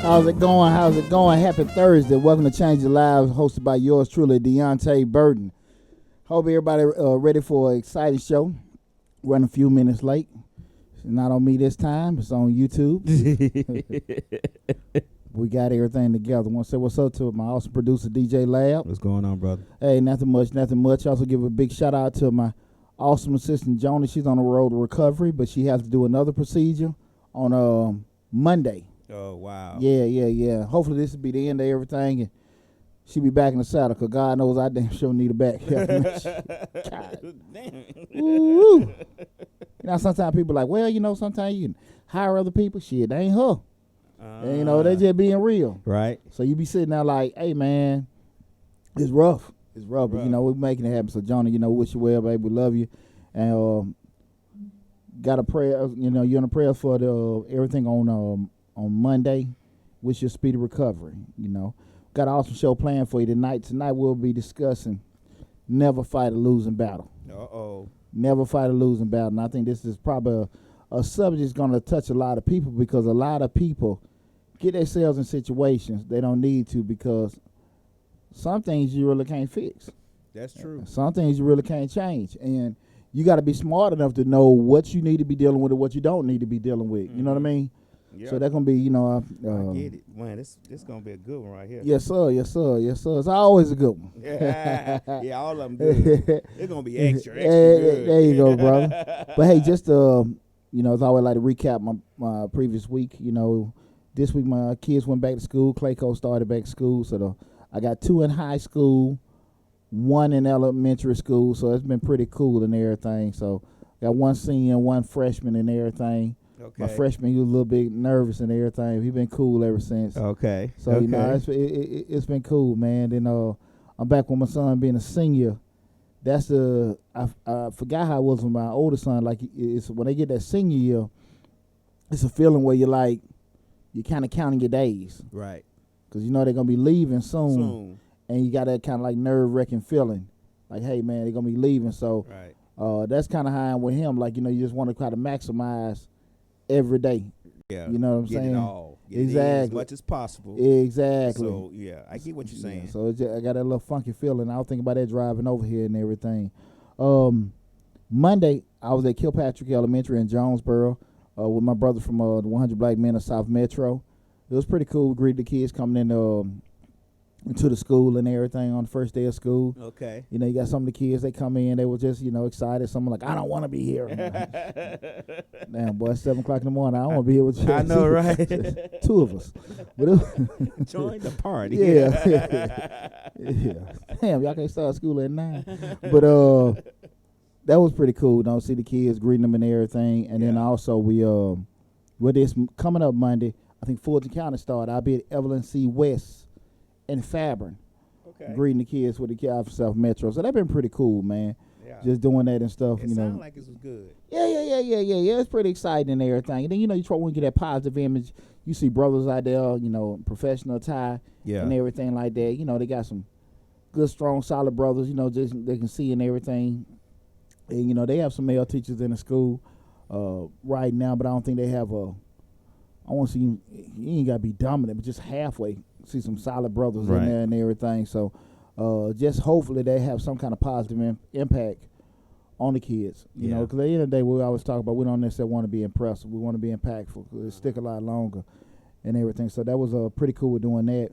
How's it going? How's it going? Happy Thursday. Welcome to Change Your Lives, hosted by yours truly, Deonte Burton. Hope everybody ready for an exciting show. Running a few minutes late. It's not on me this time. It's on YouTube. We got everything together. Want to say what's up to my awesome producer, DJ Lab. What's going on, brother? Hey, nothing much. Also give a big shout out to my awesome assistant, Jonah. She's on the road to recovery, but she has to do another procedure on Monday. Oh, wow. Yeah. Hopefully this will be the end of everything, and she'll be back in the saddle, because God knows I damn sure need her back. God. Damn. Ooh. You know, sometimes people are like, well, sometimes you can hire other people. Shit, they ain't her. And, they just being real. Right. So you be sitting there like, hey, man, it's rough. But, we're making it happen. So, Jonah, wish you well, baby. We love you. And got a prayer, you're in a prayer for everything on Monday. Wish you a speedy recovery, Got an awesome show planned for you tonight. Tonight we'll be discussing never fight a losing battle. Uh-oh. Never fight a losing battle. And I think this is probably a subject that's going to touch a lot of people, because a lot of people get themselves in situations they don't need to, because some things you really can't fix. That's true. Some things you really can't change. And you got to be smart enough to know what you need to be dealing with and what you don't need to be dealing with. You know what I mean? Yep. So that's going to be, I get it. Man, this going to be a good one right here. Yes, sir. It's always a good one. Yeah, all of them good. It's going to be extra good. There you go, brother. But, hey, just, as I always like to recap my previous week, this week my kids went back to school. Clayco started back to school. So I got 2 in high school, 1 in elementary school. So it's been pretty cool and everything. So got 1 senior and 1 freshman and everything. Okay. My freshman, he was a little bit nervous and everything. He been cool ever since. Okay. So, it's been cool, man. Then I'm back with my son being a senior. That's I forgot how it was with my older son. Like, it's when they get that senior year, it's a feeling where you're like, you're kind of counting your days. Right. Because they're going to be leaving soon. And you got that kind of like nerve-wracking feeling. Like, hey, man, they're going to be leaving. So right. That's kind of how I'm with him. Like, you just want to try to maximize every day. Yeah. You know what I'm saying? saying? Get it all. Get exactly. it in as much as possible. Exactly. So, yeah, I get what you're saying. Yeah, so I got that little funky feeling. I was thinking about that driving over here and everything. Monday, I was at Kilpatrick Elementary in Jonesboro with my brother from the 100 Black Men of South Metro. It was pretty cool. We greeted the kids coming in into the school and everything on the first day of school. Okay. You got some of the kids, they come in, they were just, excited. Someone like, I don't want to be here. Damn, boy, it's 7 o'clock in the morning. I don't want to be here with you. I know, right? 2 of us. But join the party. Yeah. Yeah. Damn, y'all can't start school at 9. But that was pretty cool. Don't see the kids, greeting them and everything. And then also with this coming up Monday, I think Fulton County started. I'll be at Evelyn C. West in Fairburn, greeting the kids with the kids from South Metro. So that's been pretty cool, man. Yeah. Just doing that and stuff. It sounded like it was good. Yeah. It's pretty exciting and everything. And then you try to get that positive image. You see brothers out there, professional attire and everything like that. They got some good, strong, solid brothers. Just they can see and everything. And they have some male teachers in the school right now, but I don't think they have I want to see you ain't gotta be dominant, but just halfway. See some solid brothers in there and everything. So just hopefully they have some kind of positive impact on the kids. You know, because at the end of the day, we always talk about we don't necessarily want to be impressive. We want to be impactful because it stick a lot longer and everything. So that was pretty cool with doing that.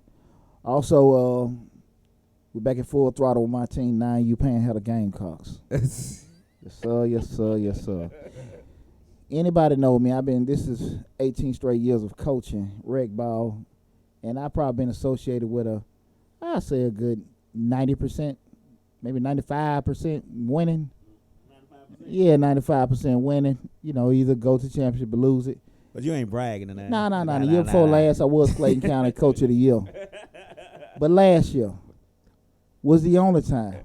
Also, we're back at full throttle with my team, 9U Panhandle Gamecocks. Yes, sir. Anybody know me? This is 18 straight years of coaching rec ball. And I've probably been associated with I'd say a good 90%, maybe 95% winning. 95%? Yeah, 95% winning. Either go to championship or lose it. But you ain't bragging in that. No. The year before last, I was Clayton County Coach of the Year. But last year was the only time.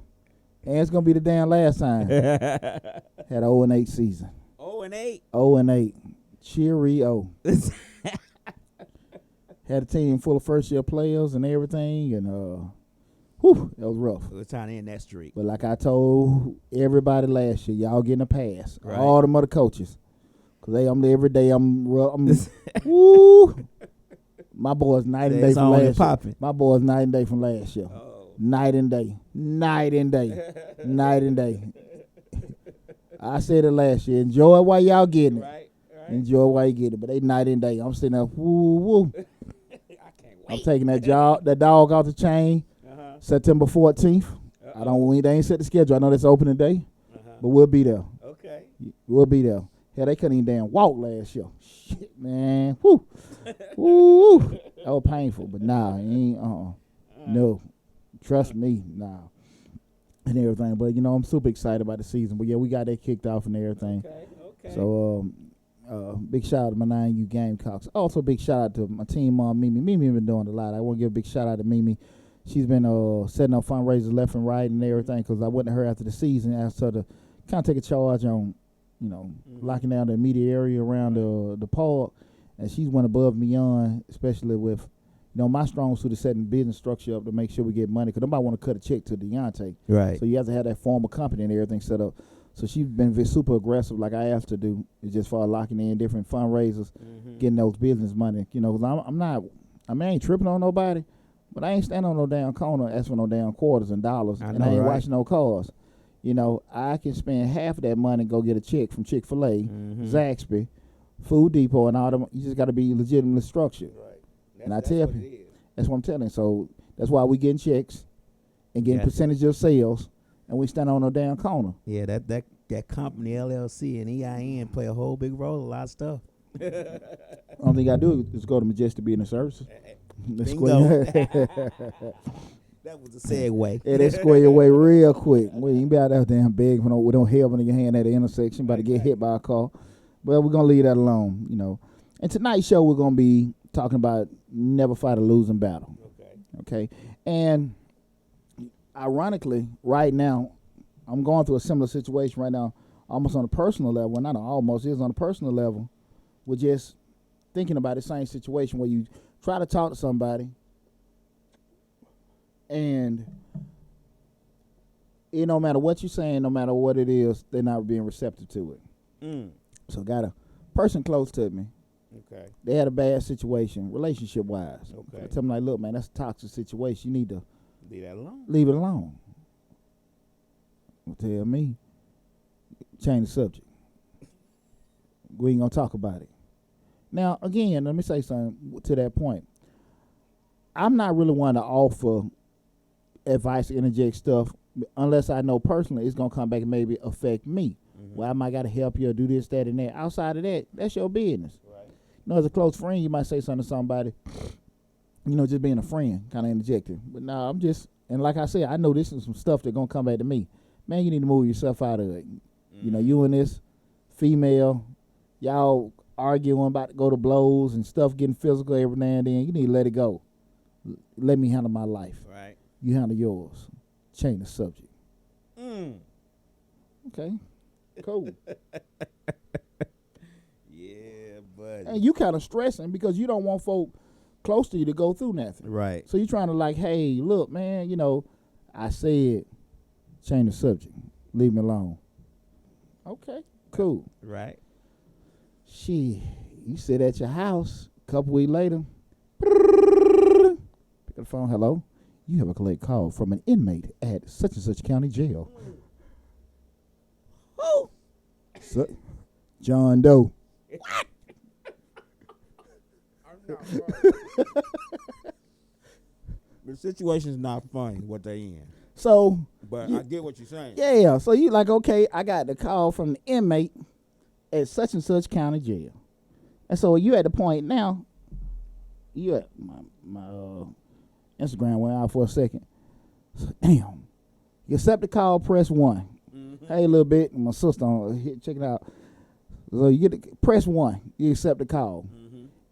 And it's going to be the damn last time. Had an 0-8 season. 0-8? 0-8. Cheerio. Had a team full of first-year players and everything, and that was rough. It was trying to end that streak. But like I told everybody last year, y'all getting a pass. Right. All the other coaches. Because every day I'm woo. My boy's night and day from last year. My boy's night and day from last year. Oh. Night and day. Night and day. Night and day. I said it last year. Enjoy it while y'all getting it. Right. Enjoy it while you get it. But they night and day. I'm sitting there, woo. I can't wait. I'm taking that dog off the chain. September 14th. They ain't set the schedule. I know that's opening day. But we'll be there. Okay. We'll be there. Hell, they couldn't even damn walk last year. Shit, man. Woo. Woo. That was painful. But nah, ain't no. Trust me, nah. And everything. But I'm super excited about the season. But yeah, we got that kicked off and everything. Okay. So big shout out to my 9U Gamecocks. Also big shout out to my team mom, Mimi. Mimi been doing a lot. I want to give a big shout out to Mimi. She's been setting up fundraisers left and right and everything because I went to her after the season, asked her to kind of take a charge on, locking down the immediate area around the park. And she's went above and beyond, especially with, my strong suit is setting business structure up to make sure we get money because nobody want to cut a check to Deonte. Right. So you have to have that formal company and everything set up. So she's been super aggressive like I asked her to do. It's just for locking in different fundraisers, getting those business money. I ain't tripping on nobody. But I ain't standing on no damn corner asking for no damn quarters and dollars. I ain't watching no cars. I can spend half of that money and go get a check from Chick-fil-A, Zaxby, Food Depot, and all them. You just got to be legitimately structured. Right. And I tell you, that's what I'm telling. So that's why we getting checks and getting percentage of sales, and we stand on no damn corner. Yeah, that company, LLC, and EIN play a whole big role in a lot of stuff. Only thing I do is go to Majestic Business Services. Bingo. That was a segue. Yeah, they square your way real quick. Well, you can be out there damn big with no helmet in your hand at the intersection, about to get hit by a car. But we're going to leave that alone, And tonight's show, we're going to be talking about never fight a losing battle. Okay? And ironically, right now, I'm going through a similar situation right now, almost on a personal level. Well, not almost, it is on a personal level. We're just thinking about the same situation where you try to talk to somebody and no matter what you're saying, no matter what it is, they're not being receptive to it. So got a person close to me. Okay. They had a bad situation, relationship-wise. Okay. I tell them, like, look, man, that's a toxic situation. You need to leave that alone. Leave it alone. Tell me, change the subject. We ain't going to talk about it. Now, again, let me say something to that point. I'm not really one to offer advice, interject stuff, unless I know personally it's going to come back and maybe affect me. Well, I might got to help you or do this, that, and that. Outside of that, that's your business. Right. As a close friend, you might say something to somebody, just being a friend, kind of interjecting. But no, and like I said, I know this is some stuff that's going to come back to me. Man, you need to move yourself out of it. You and this female, y'all arguing about to go to blows and stuff getting physical every now and then. You need to let it go. Let me handle my life. Right. You handle yours. Change the subject. Okay. Cool. Yeah, buddy. And you kind of stressing because you don't want folk close to you to go through nothing. Right. So you're trying to hey, look, man, I said change the subject. Leave me alone. Okay. Cool. Right. Shit, you sit at your house a couple weeks later. Pick up the phone. Hello. You have a collect call from an inmate at such and such county jail. Oh, John Doe. What? The situation's not funny what they in. So, but I get what you're saying. Yeah. So you okay? I got the call from the inmate at such and such county jail, and so you at the point now. You at my Instagram went out for a second. So, damn. You accept the call, press 1. Hey, a little bit. My sister check it out. So you get press 1. You accept the call.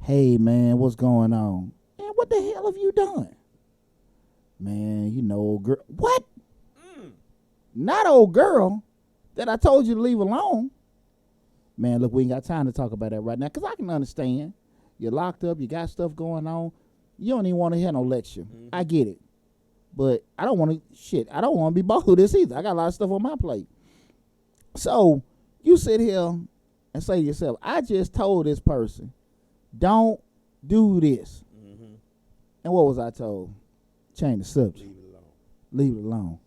Hey man, what's going on? Man, what the hell have you done? Man, old girl. What? Not old girl that I told you to leave alone. Man, look, we ain't got time to talk about that right now because I can understand. You're locked up. You got stuff going on. You don't even want to hear no lecture. I get it. But I don't want to, I don't want to be bothered with this either. I got a lot of stuff on my plate. So you sit here and say to yourself, I just told this person, don't do this. And what was I told? Change the subject. Leave it alone.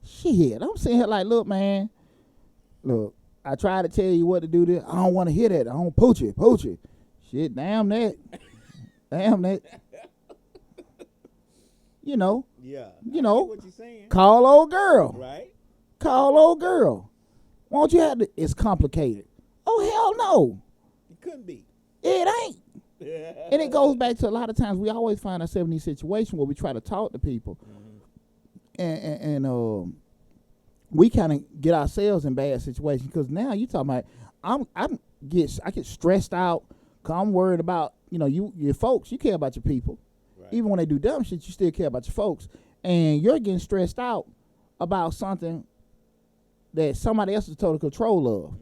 Shit, I'm sitting here like, look, man. Look, I try to tell you what to do. This. I don't want to hear that. I don't poach it. Shit, damn that. Damn that. You know. Yeah. You know. What you saying. Call old girl. Right. Call old girl. Won't you have to? It's complicated. Oh, hell no. It couldn't be. It ain't. And it goes back to a lot of times we always find ourselves in these situations where we try to talk to people. And we kind of get ourselves in bad situations because now you talking about I get stressed out because I'm worried about your folks. You care about your people, right. Even when they do dumb shit, you still care about your folks, and you're getting stressed out about something that somebody else is total control of.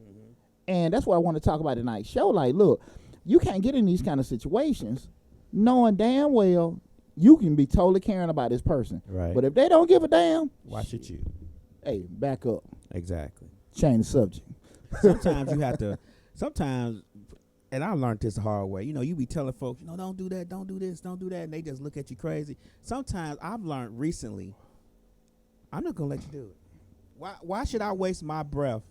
And that's what I want to talk about tonight's show. Like, look, you can't get in these kind of situations knowing damn well you can be totally caring about this person. Right. But if they don't give a damn, why should you? Hey, back up. Exactly. Change the subject. Sometimes you have to, and I learned this the hard way. You be telling folks, don't do that, don't do this, don't do that, and they just look at you crazy. Sometimes I've learned recently, I'm not going to let you do it. Why should I waste my breath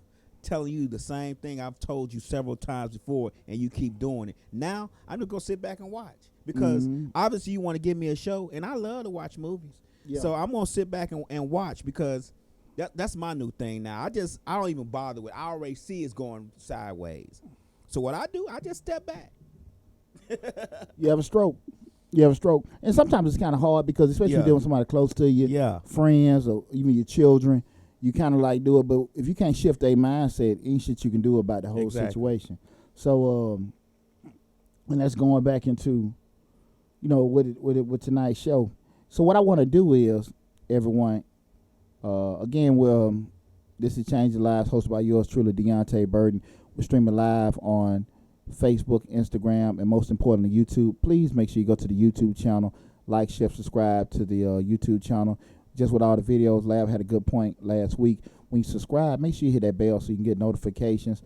telling you the same thing I've told you several times before and you keep doing it? Now, I'm just going to sit back and watch because obviously you want to give me a show, and I love to watch movies. Yeah. So I'm going to sit back and watch because that's my new thing now. I don't even bother with it. I already see it's going sideways. So what I do, I just step back. You have a stroke. And sometimes it's kind of hard because especially if you're dealing with somebody close to you, friends or even your children, you kind of like do it. But if you can't shift their mindset, ain't shit you can do about the whole situation. So, and that's going back into, with tonight's show. So what I want to do is, everyone, again, this is Changing Lives, hosted by yours truly, Deonte Burden. We're streaming live on Facebook, Instagram, and most importantly, YouTube. Please make sure you go to the YouTube channel, like, share, subscribe to the YouTube channel. Just with all the videos, Lab had a good point last week. When you subscribe, make sure you hit that bell so you can get notifications.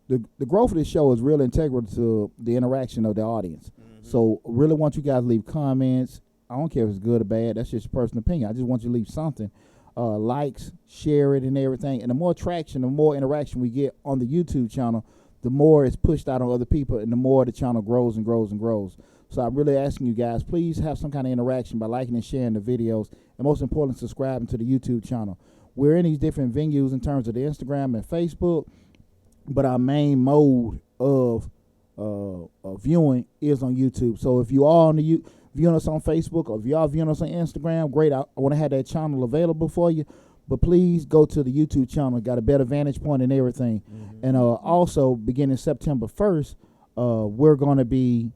The growth of this show is really integral to the interaction of the audience. So really want you guys to leave comments. I don't care if it's good or bad. That's just your personal opinion. I just want you to leave something. Likes, share it, and everything. And the more traction, the more interaction we get on the YouTube channel, the more it's pushed out on other people, and the more the channel grows and grows and grows. So I'm really asking you guys, please have some kind of interaction by liking and sharing the videos, and most importantly, subscribing to the YouTube channel. We're in these different venues in terms of the Instagram and Facebook, but our main mode of viewing is on YouTube. So if you are on the viewing us on Facebook, or if y'all viewing us on Instagram, great. I want to have that channel available for you. But please go to the YouTube channel. Got a better vantage point and everything. And also, beginning September 1st, we're going to be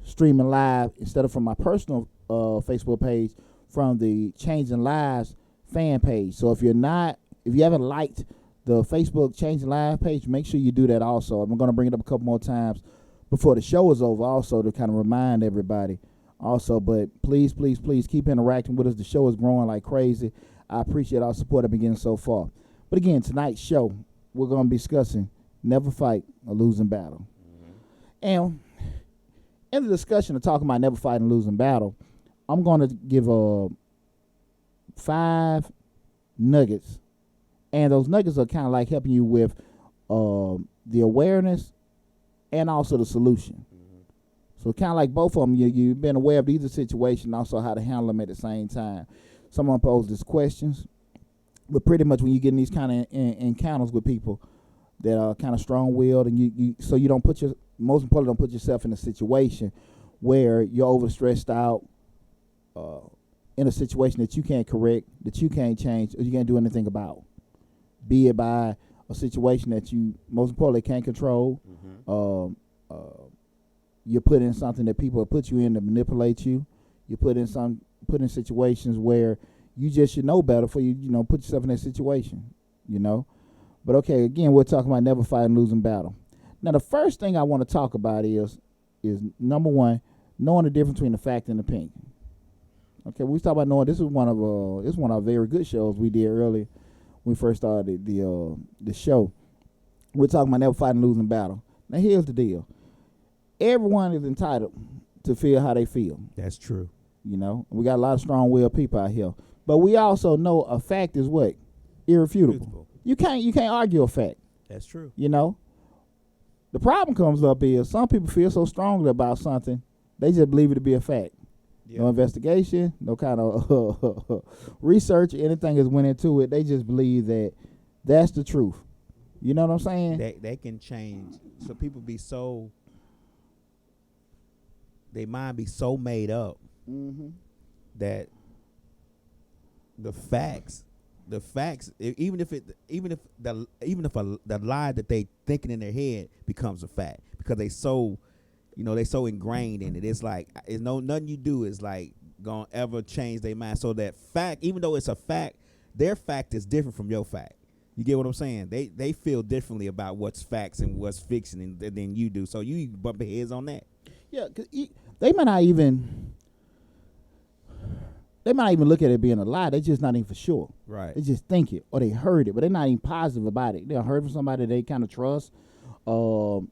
streaming live instead of from my personal Facebook page, from the Changing Lives fan page. So if you haven't liked the Facebook Changing Lives page, make sure you do that also. I'm going to bring it up a couple more times before the show is over also to kind of remind everybody also. But please keep interacting with us. The show is growing like crazy. I appreciate our support I've been getting so far. But again, tonight's show, we're going to be discussing never fight a losing battle. And in the discussion of talking about never fighting a losing battle, I'm going to give 5 nuggets. And those nuggets are kind of like helping you with the awareness and also the solution. So kind of like both of them, you've been aware of either situation, also how to handle them at the same time. Someone posed these questions, but pretty much when you get in these kind of encounters with people that are kind of strong-willed, and so you don't most importantly, don't put yourself in a situation where you're overstressed out, in a situation that you can't correct, that you can't change, or you can't do anything about. Be it by a situation that you most importantly can't control. You're put in something that people put you in to manipulate you. You're put in situations where you just should know better for you, put yourself in that situation, But okay, again, we're talking about never fight a losing battle. Now, the first thing I want to talk about is number one, knowing the difference between the fact and opinion. Okay, we talk about knowing. This is one of our very good shows we did earlier when we first started the show. We're talking about never fighting a losing battle. Now, here's the deal. Everyone is entitled to feel how they feel. That's true. You know, we got a lot of strong-willed people out here. But we also know a fact is what? Irrefutable. You can't argue a fact. That's true. You know? The problem comes up is some people feel so strongly about something, they just believe it to be a fact. Yeah. No investigation, no kind of research, anything that's went into it. They just believe that that's the truth. You know what I'm saying? They can change. So people be so, they mind be so made up that the facts, even if the lie that they thinking in their head becomes a fact because they so, they so ingrained in it. It's like it's nothing you do is like gonna ever change their mind. So that fact, even though it's a fact, their fact is different from your fact. You get what I'm saying? They feel differently about what's facts and what's fiction than you do. So you bump heads on that. Yeah, cause they might not even look at it being a lie. They just not even for sure. Right. They just think it or they heard it, but they're not even positive about it. They heard from somebody they kind of trust, kind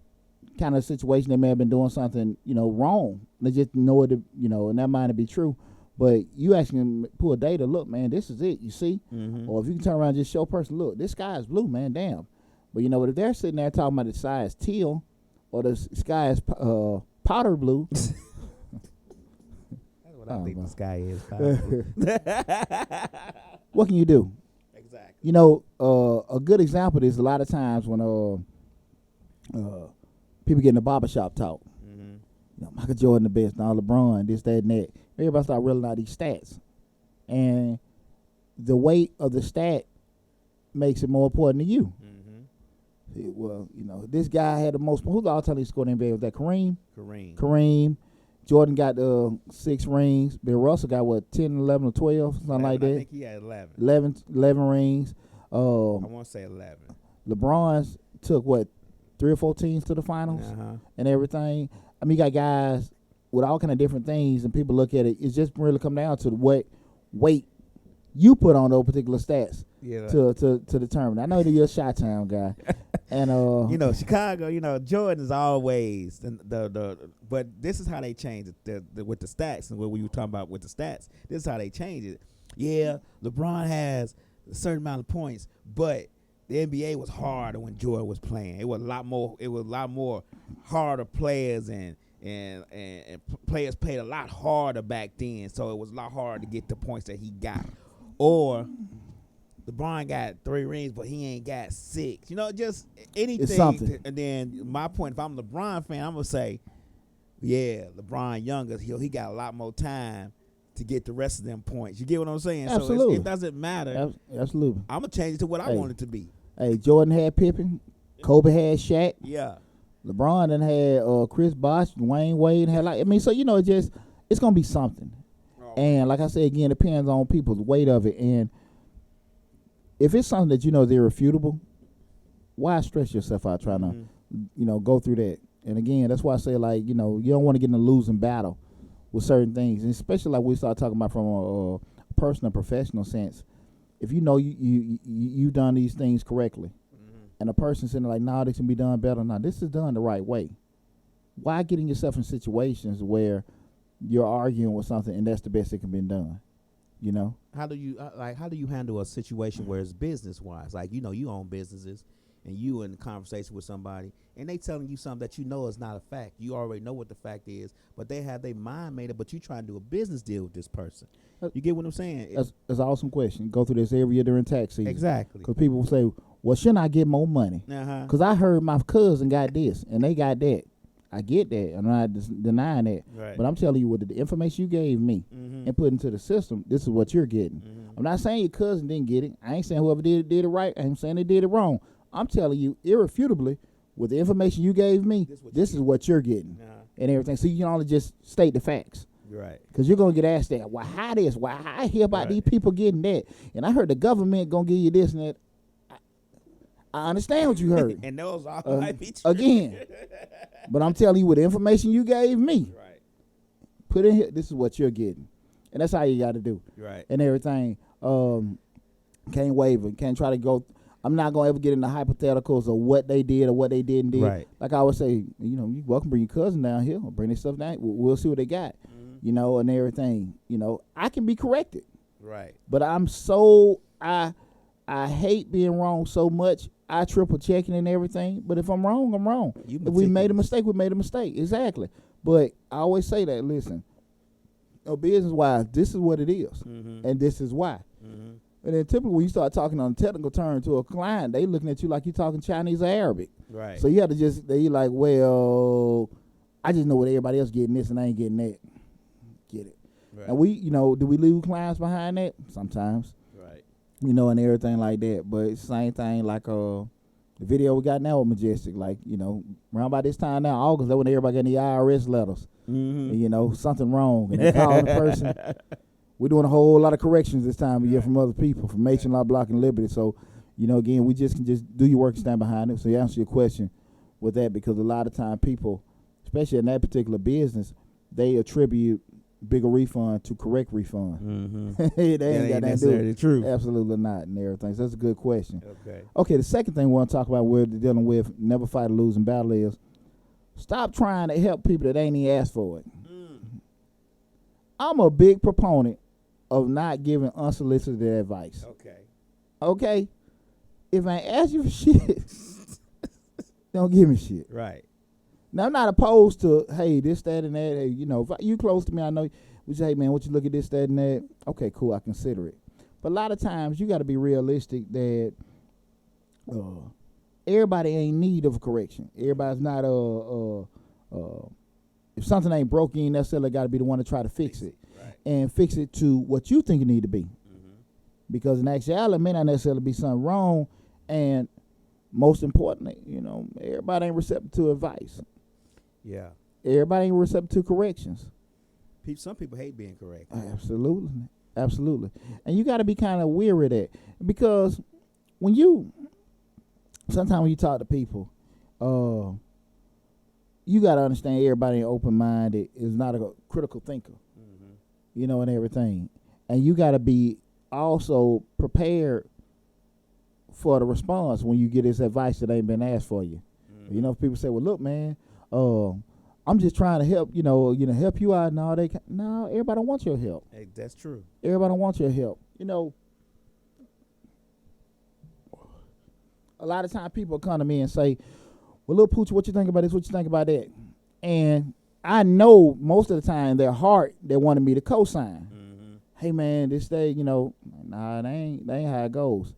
of situation they may have been doing something, wrong. They just know it, and that might be true. But you actually can pull data, look, man, this is it, you see? Or if you can turn around and just show a person, look, this sky is blue, man, damn. But if they're sitting there talking about the sky is teal or the sky is powder blue. That's what I think the sky is, powder blue. What can you do? Exactly. A good example is a lot of times when people get in the barbershop talk. Michael Jordan the best, now LeBron, this, that, and that. Everybody start reeling out these stats. And the weight of the stat makes it more important to you. Well, this guy had the most. Who's the all-time leading scorer in the NBA? Was that Kareem? Kareem. Jordan got 6 rings. Bill Russell got, 10, 11, or 12, something 11, like that? I think he had 11. 11 rings. I want to say 11. LeBron's took, 3 or 4 teams to the finals and everything. I mean, you got guys with all kind of different things, and people look at it. It's just really come down to what weight you put on those particular stats to determine. I know that you're a Chi-Town guy, and Chicago. Jordan is always but this is how they change it with the stats and what we were talking about with the stats. This is how they change it. Yeah, LeBron has a certain amount of points, but the NBA was harder when Jordan was playing. It was a lot more harder players and players played a lot harder back then. So it was a lot harder to get the points that he got. Or LeBron got 3 rings, but he ain't got 6. Just anything. It's something. And then my point, if I'm a LeBron fan, I'm gonna say, yeah, LeBron younger, he got a lot more time to get the rest of them points. You get what I'm saying? Absolutely. So it doesn't matter. Absolutely. I'm going to change it to what I want it to be. Hey, Jordan had Pippen. Kobe had Shaq. Yeah. LeBron done had Chris Bosh, Dwayne Wade. It's going to be something. Oh. And like I said, again, it depends on people's weight of it. And if it's something that is irrefutable, why stress yourself out trying to, go through that? And again, that's why I say, you don't want to get in a losing battle with certain things, and especially like we start talking about from a personal, professional sense. If you've done these things correctly, and a person saying like, "Nah, this can be done better." Nah, this is done the right way. Why getting yourself in situations where you're arguing with something and that's the best that can be done? How do you handle a situation where it's business wise? Like you own businesses, and you in conversation with somebody, and they telling you something that is not a fact. You already know what the fact is, but they have their mind made up, but you trying to do a business deal with this person. You get what I'm saying? That's an awesome question. Go through this every year during tax season. Exactly. Because people will say, well, shouldn't I get more money? Because I heard my cousin got this, and they got that. I get that. I'm not denying that. Right. But I'm telling you, with the information you gave me and put into the system, this is what you're getting. I'm not saying your cousin didn't get it. I ain't saying whoever did it right. I ain't saying they did it wrong. I'm telling you, irrefutably, with the information you gave me, this is what you're getting and everything. So you can only just state the facts. Right. Because you're going to get asked that. Well, how this? Why I hear about these people getting that? And I heard the government going to give you this and that. I understand what you heard. And those all might be true. Again. But I'm telling you, with the information you gave me, put in here, this is what you're getting. And that's how you got to do. Right. And everything. Can't waver. Can't try to go. I'm not going to ever get into hypotheticals of what they did or what they didn't do. Right. Like I always say, you welcome to bring your cousin down here or bring their stuff down. We'll see what they got. you know, and everything. You know, I can be corrected. Right. But I hate being wrong so much. I triple checking and everything. But if I'm wrong, I'm wrong. If we made a mistake, we made a mistake. Exactly. But I always say that, listen, business wise, this is what it is. Mm-hmm. And this is why. Mm-hmm. And then typically when you start talking on a technical term to a client, they looking at you like you're talking Chinese or Arabic. Right. So you have to they like, well, I just know what everybody else getting this and I ain't getting that. Get it. Right. And we, you know, do we leave clients behind that? Sometimes. Right. You know, and everything like that. But it's the same thing like the video we got now with Majestic. Like, you know, around by this time now, August, that's when everybody getting the IRS letters. Mm-hmm. And, you know, something wrong. And they call the person. We're doing a whole lot of corrections this time of year from other people, from Mason, Law, Block, and Liberty. So, you know, again, we just can just do your work and stand behind it. So you answer your question with that, because a lot of time people, especially in that particular business, they attribute bigger refund to correct refund. Mm-hmm. They ain't got nothing to do. True. Absolutely not, and everything. So that's a good question. Okay, the second thing we want to talk about we're dealing with, never fight a losing battle, is stop trying to help people that ain't even asked for it. I'm a big proponent of not giving unsolicited advice. Okay? If I ain't ask you for shit, don't give me shit. Right. Now, I'm not opposed to, hey, this, that, and that. Hey, you know, if you close to me, I know, we say, hey, man, what you look at this, that, and that? Okay, cool, I consider it. But a lot of times, you got to be realistic that everybody ain't in need of a correction. Everybody's not, if something ain't broke, you ain't necessarily got to be the one to try to fix it. Right. And fix it to what you think it need to be. Mm-hmm. Because in actuality, it may not necessarily be something wrong. And most importantly, you know, everybody ain't receptive to advice. Yeah. Everybody ain't receptive to corrections. Some people hate being corrected. Absolutely. Absolutely. And you got to be kind of weary of that. Because sometimes when you talk to people, you got to understand everybody open-minded is not a critical thinker, you know, and everything. And you got to be also prepared for the response when you get this advice that ain't been asked for you. You know, if people say, well, look, man, I'm just trying to help, help you out. No, everybody don't want your help. Hey, that's true. Everybody don't want your help. You know, a lot of times people come to me and say, well, little Pooch, what you think about this? What you think about that? And I know most of the time their heart, they wanted me to co-sign. Mm-hmm. Hey, man, this day, you know, nah, that ain't how it goes.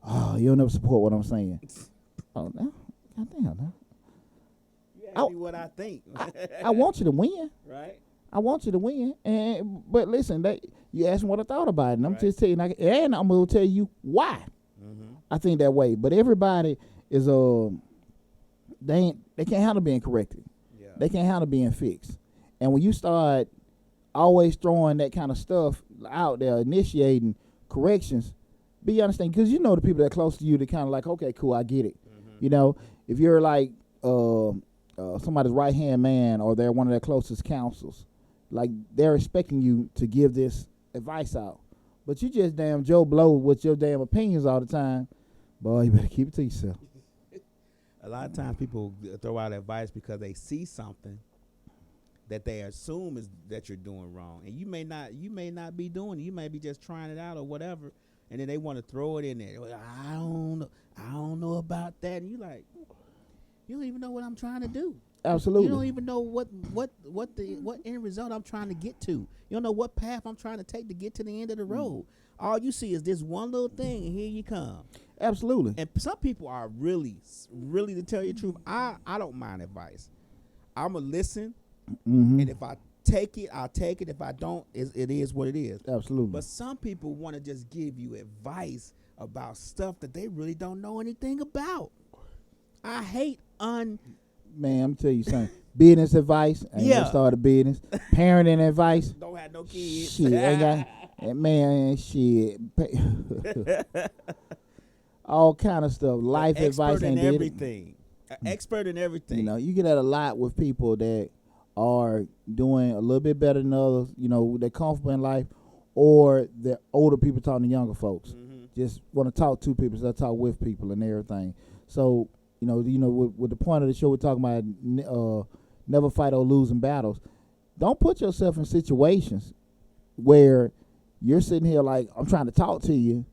Oh, you'll never support what I'm saying. Oh, no. Goddamn, no. You ask me what I think. I want you to win. Right. I want you to win. But listen, you asked me what I thought about it. And I'm just telling you, and I'm going to tell you why I think that way. But everybody is, they can't handle being corrected. Yeah. They can't handle being fixed. And when you start always throwing that kind of stuff out there, initiating corrections, be understanding, because you know the people that are close to you, they kind of like, okay, cool, I get it. Mm-hmm. You know, if you're like somebody's right-hand man or they're one of their closest counsels, like they're expecting you to give this advice out. But you just damn Joe Blow with your damn opinions all the time. Boy, you better keep it to yourself. A lot of times people throw out advice because they see something that they assume is that you're doing wrong, and you may not be doing it. You may be just trying it out or whatever, and then they want to throw it in there. Well, I don't know about that. And you like, you don't even know what I'm trying to do. Absolutely. You don't even know what end result I'm trying to get to. You don't know what path I'm trying to take to get to the end of the road. All you see is this one little thing, and here you come. Absolutely. And some people are really, really, to tell you the truth, I don't mind advice. I'm going to listen, and if I take it, I'll take it. If I don't, it is what it is. Absolutely. But some people want to just give you advice about stuff that they really don't know anything about. I hate Man, I'm tell you something. Business advice. I ain't gonna start a business. Parenting advice. Don't have no kids. Shit, ain't got, man, shit. All kind of stuff. Life advice and everything. Expert in everything. You know, you get that a lot with people that are doing a little bit better than others. You know, they're comfortable in life, or they're older people talking to younger folks. Just want to talk to people, so talk with people and everything. So. You know, with the point of the show, we're talking about never fight or losing battles. don't put yourself in situations where you're sitting here like, I'm trying to talk to you,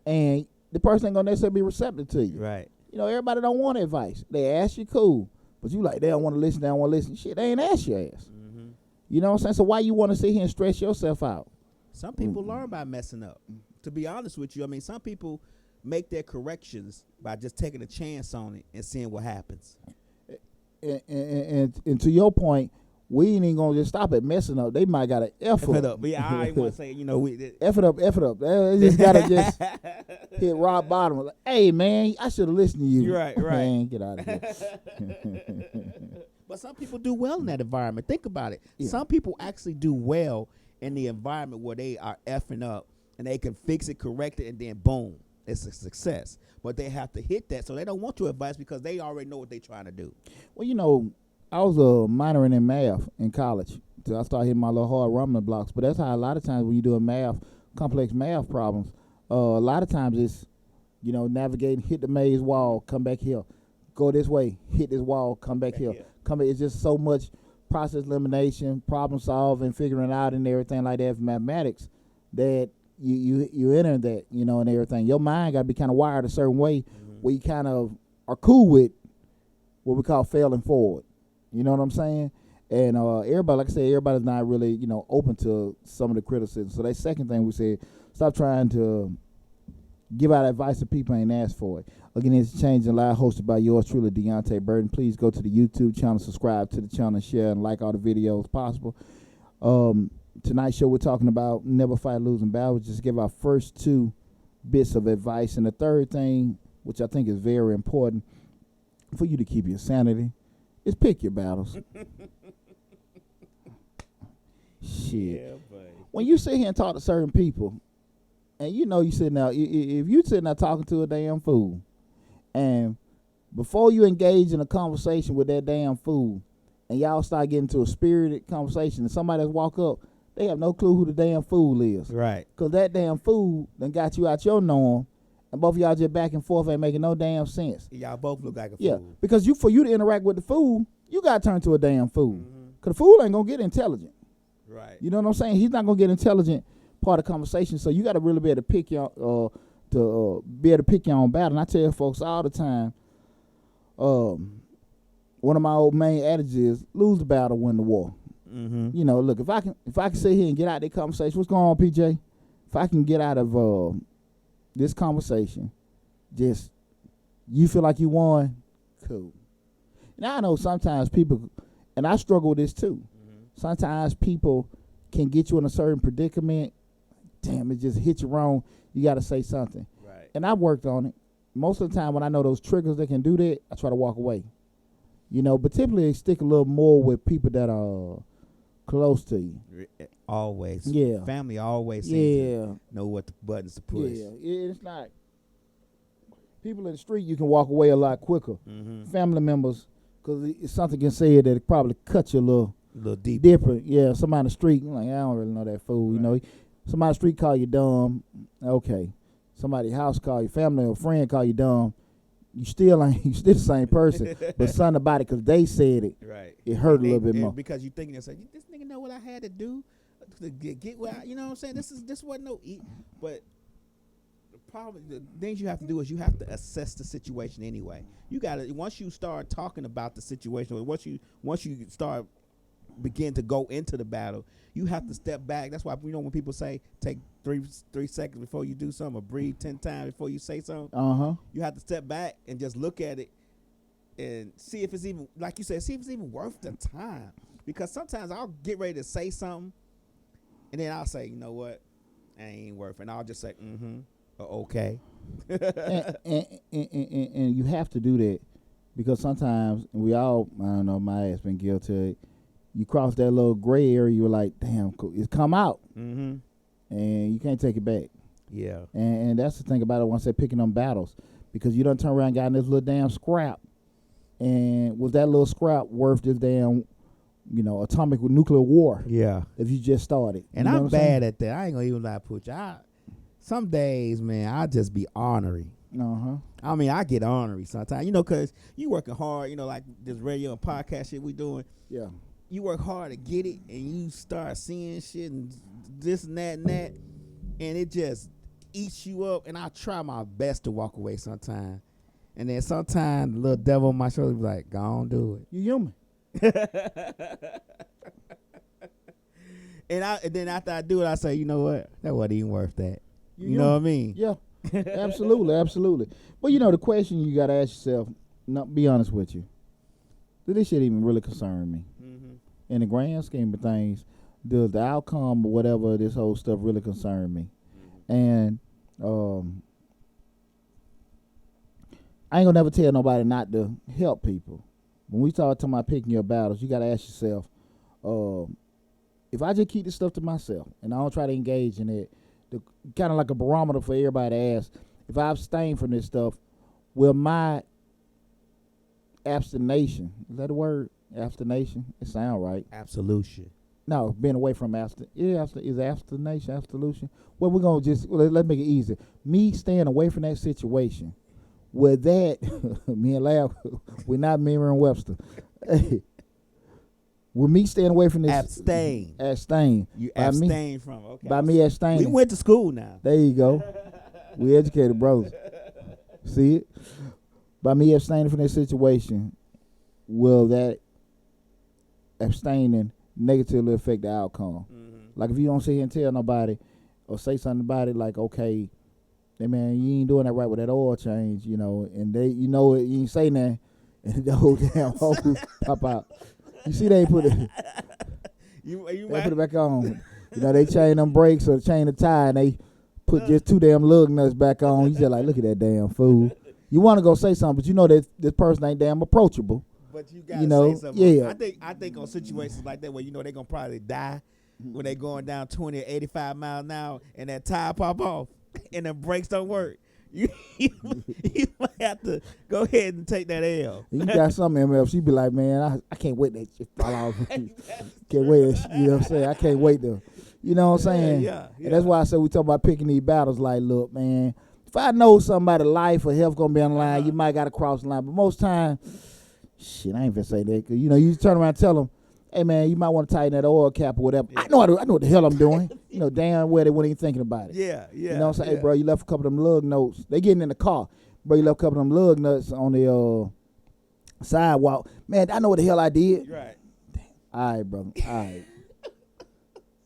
and the person ain't gonna necessarily be receptive to you. Right. You know, everybody don't want advice. They ask you, cool, but you like, they don't want to listen, they don't want to listen. Shit, they ain't ask your ass. Mm-hmm. You know what I'm saying? So why you want to sit here and stress yourself out? Some people learn by messing up. To be honest with you, I mean, some people make their corrections by just taking a chance on it and seeing what happens. And to your point, we ain't even gonna just stop at messing up. They might gotta F it up. But yeah, I ain't want to say, F it up. They just gotta just hit rock bottom. Like, hey man, I should have listened to you. Right. Man, get out of here. But some people do well in that environment. Think about it. Yeah. Some people actually do well in the environment where they are effing up and they can fix it, correct it, and then boom, it's a success. But they have to hit that, so they don't want your advice because they already know what they're trying to do. Well, you know, I was minoring in math in college. So I started hitting my little hard rumbling blocks. But that's how a lot of times when you do complex math problems, a lot of times it's, navigating, hit the maze wall, come back here. Go this way, hit this wall, come back here. It's just so much process elimination, problem solving, figuring it out and everything like that for mathematics that you enter that, and everything. Your mind got to be kind of wired a certain way where you kind of are cool with what we call failing forward. You know what I'm saying? And everybody, like I said, everybody's not really, open to some of the criticism. So that second thing we said, stop trying to give out advice to people ain't asked for it. Again, it's Changing Live, hosted by yours truly, Deonte Burton. Please go to the YouTube channel, subscribe to the channel, share, and like all the videos possible. Tonight's show, we're talking about never fight losing battles. Just give our first two bits of advice. And the third thing, which I think is very important for you to keep your sanity, is pick your battles. Shit. Yeah, when you sit here and talk to certain people, and you sitting out, if you sitting there talking to a damn fool, and before you engage in a conversation with that damn fool, and y'all start getting to a spirited conversation, and somebody just walk up, they have no clue who the damn fool is. Right. Because that damn fool done got you out your norm, and both of y'all just back and forth ain't making no damn sense. Y'all both look like a yeah, fool. because for you to interact with the fool, you got to turn to a damn fool. Because the fool ain't going to get intelligent. Right. You know what I'm saying? He's not going to get intelligent part of the conversation. So you got to really be able to pick your own battle. And I tell folks all the time, one of my old main adages is lose the battle, win the war. Mm-hmm. Look, if I can sit here and get out of that conversation, what's going on, PJ? If I can get out of this conversation, just you feel like you won, cool. Now I know sometimes people, and I struggle with this too. Sometimes people can get you in a certain predicament. Damn, it just hit you wrong. You got to say something. Right. And I've worked on it. Most of the time when I know those triggers that can do that, I try to walk away. But typically they stick a little more with people that are close to you. Always. Yeah. Family always seems to know what the buttons to push. Yeah. It's not. People in the street, you can walk away a lot quicker. Mm-hmm. Family members, because it's something can say that it probably cut you a little deeper. Different. Yeah, somebody in the street, you're like, I don't really know that fool. Right. Somebody in the street call you dumb. Okay. Somebody's house call you, family or friend call you dumb. You still the same person, but something about it because they said it. Right. It hurt a little bit more. Because you thinking yourself, this nigga know what I had to do to get what you know what I'm saying? This wasn't no eat. But the problem, the things you have to do is you have to assess the situation anyway. You gotta, once you start talking about the situation, or once you start begin to go into the battle, you have to step back. That's why when people say take three seconds before you do something, or breathe 10 times before you say something. You have to step back and just look at it and see if it's even, like you said, see if it's even worth the time. Because sometimes I'll get ready to say something, and then I'll say, you know what, I ain't worth it. And I'll just say, or okay. and you have to do that because sometimes we all, I don't know, my ass been guilty of it. You cross that little gray area, you're like, damn, it's come out. And you can't take it back. Yeah. And that's the thing about it once they're picking them battles. Because you done turn around and got in this little damn scrap. And was that little scrap worth this damn, atomic nuclear war? Yeah. If you just started. And I'm bad at that. I ain't going to even lie, Pooch. Some days, man, I just be ornery. I mean, I get ornery sometimes, because you working hard, like this radio and podcast shit we doing. Yeah. you work hard to get it, and you start seeing shit and this and that, and it just eats you up. And I try my best to walk away sometimes, and then sometimes the little devil on my shoulder be like, "Go on, do it." You human. And then after I do it, I say, you know what? That wasn't even worth that. You know what I mean? Yeah, absolutely, absolutely. Well, the question you got to ask yourself, be honest with you, does this shit even really concern me? Mm-hmm. In the grand scheme of things, does the outcome or whatever this whole stuff really concern me? Mm-hmm. And I ain't gonna never tell nobody not to help people. When we start talking about picking your battles, you got to ask yourself, if I just keep this stuff to myself and I don't try to engage in it, kind of like a barometer for everybody to ask, if I abstain from this stuff, will my abstination, is that a word? Abstination? It sound right. Absolution. No, being away from is abstination, absolution? Well, we're going to let's make it easy. Me staying away from that situation, with that, me and Lab, we're not Merriam-Webster. With me staying away from this. Abstain. You abstain from. Okay. By me abstaining. We went to school now. There you go. We educated brothers. See it? By me abstaining from this situation, will that abstaining negatively affect the outcome? Mm-hmm. Like if you don't sit here and tell nobody or say something about it, like, okay, hey man, you ain't doing that right with that oil change, and they, you ain't say nothing, and the whole damn hose pop out. You see, they put it. They put it back on. They chain them brakes or chain the tire, and they put just 2 damn lug nuts back on. You just like, look at that damn fool. You want to go say something, but you know that this person ain't damn approachable. But you gotta say something. Yeah. I think on situations like that where they gonna probably die when they going down 20 or 85 miles an hour, and that tire pop off, and the brakes don't work. You might have to go ahead and take that L. You got some MF, she be like, man, I can't wait that shit fall off. Can't wait, you know what I'm saying? I can't wait to, you know what I'm saying? Yeah. And that's why I said we talk about picking these battles. Like, look, man, if I know somebody's life or health gonna be on the line, you might gotta cross the line. But most time, shit, I ain't gonna say that. Cause you turn around and tell them, hey man, you might want to tighten that oil cap or whatever. Yeah. I know what the hell I'm doing. Damn well they weren't even thinking about it. Yeah. You know what I'm saying? Yeah. Hey, bro, you left a couple of them lug nuts. They getting in the car. Bro, you left a couple of them lug nuts on the sidewalk. Man, I know what the hell I did. Right. Damn. All right, brother.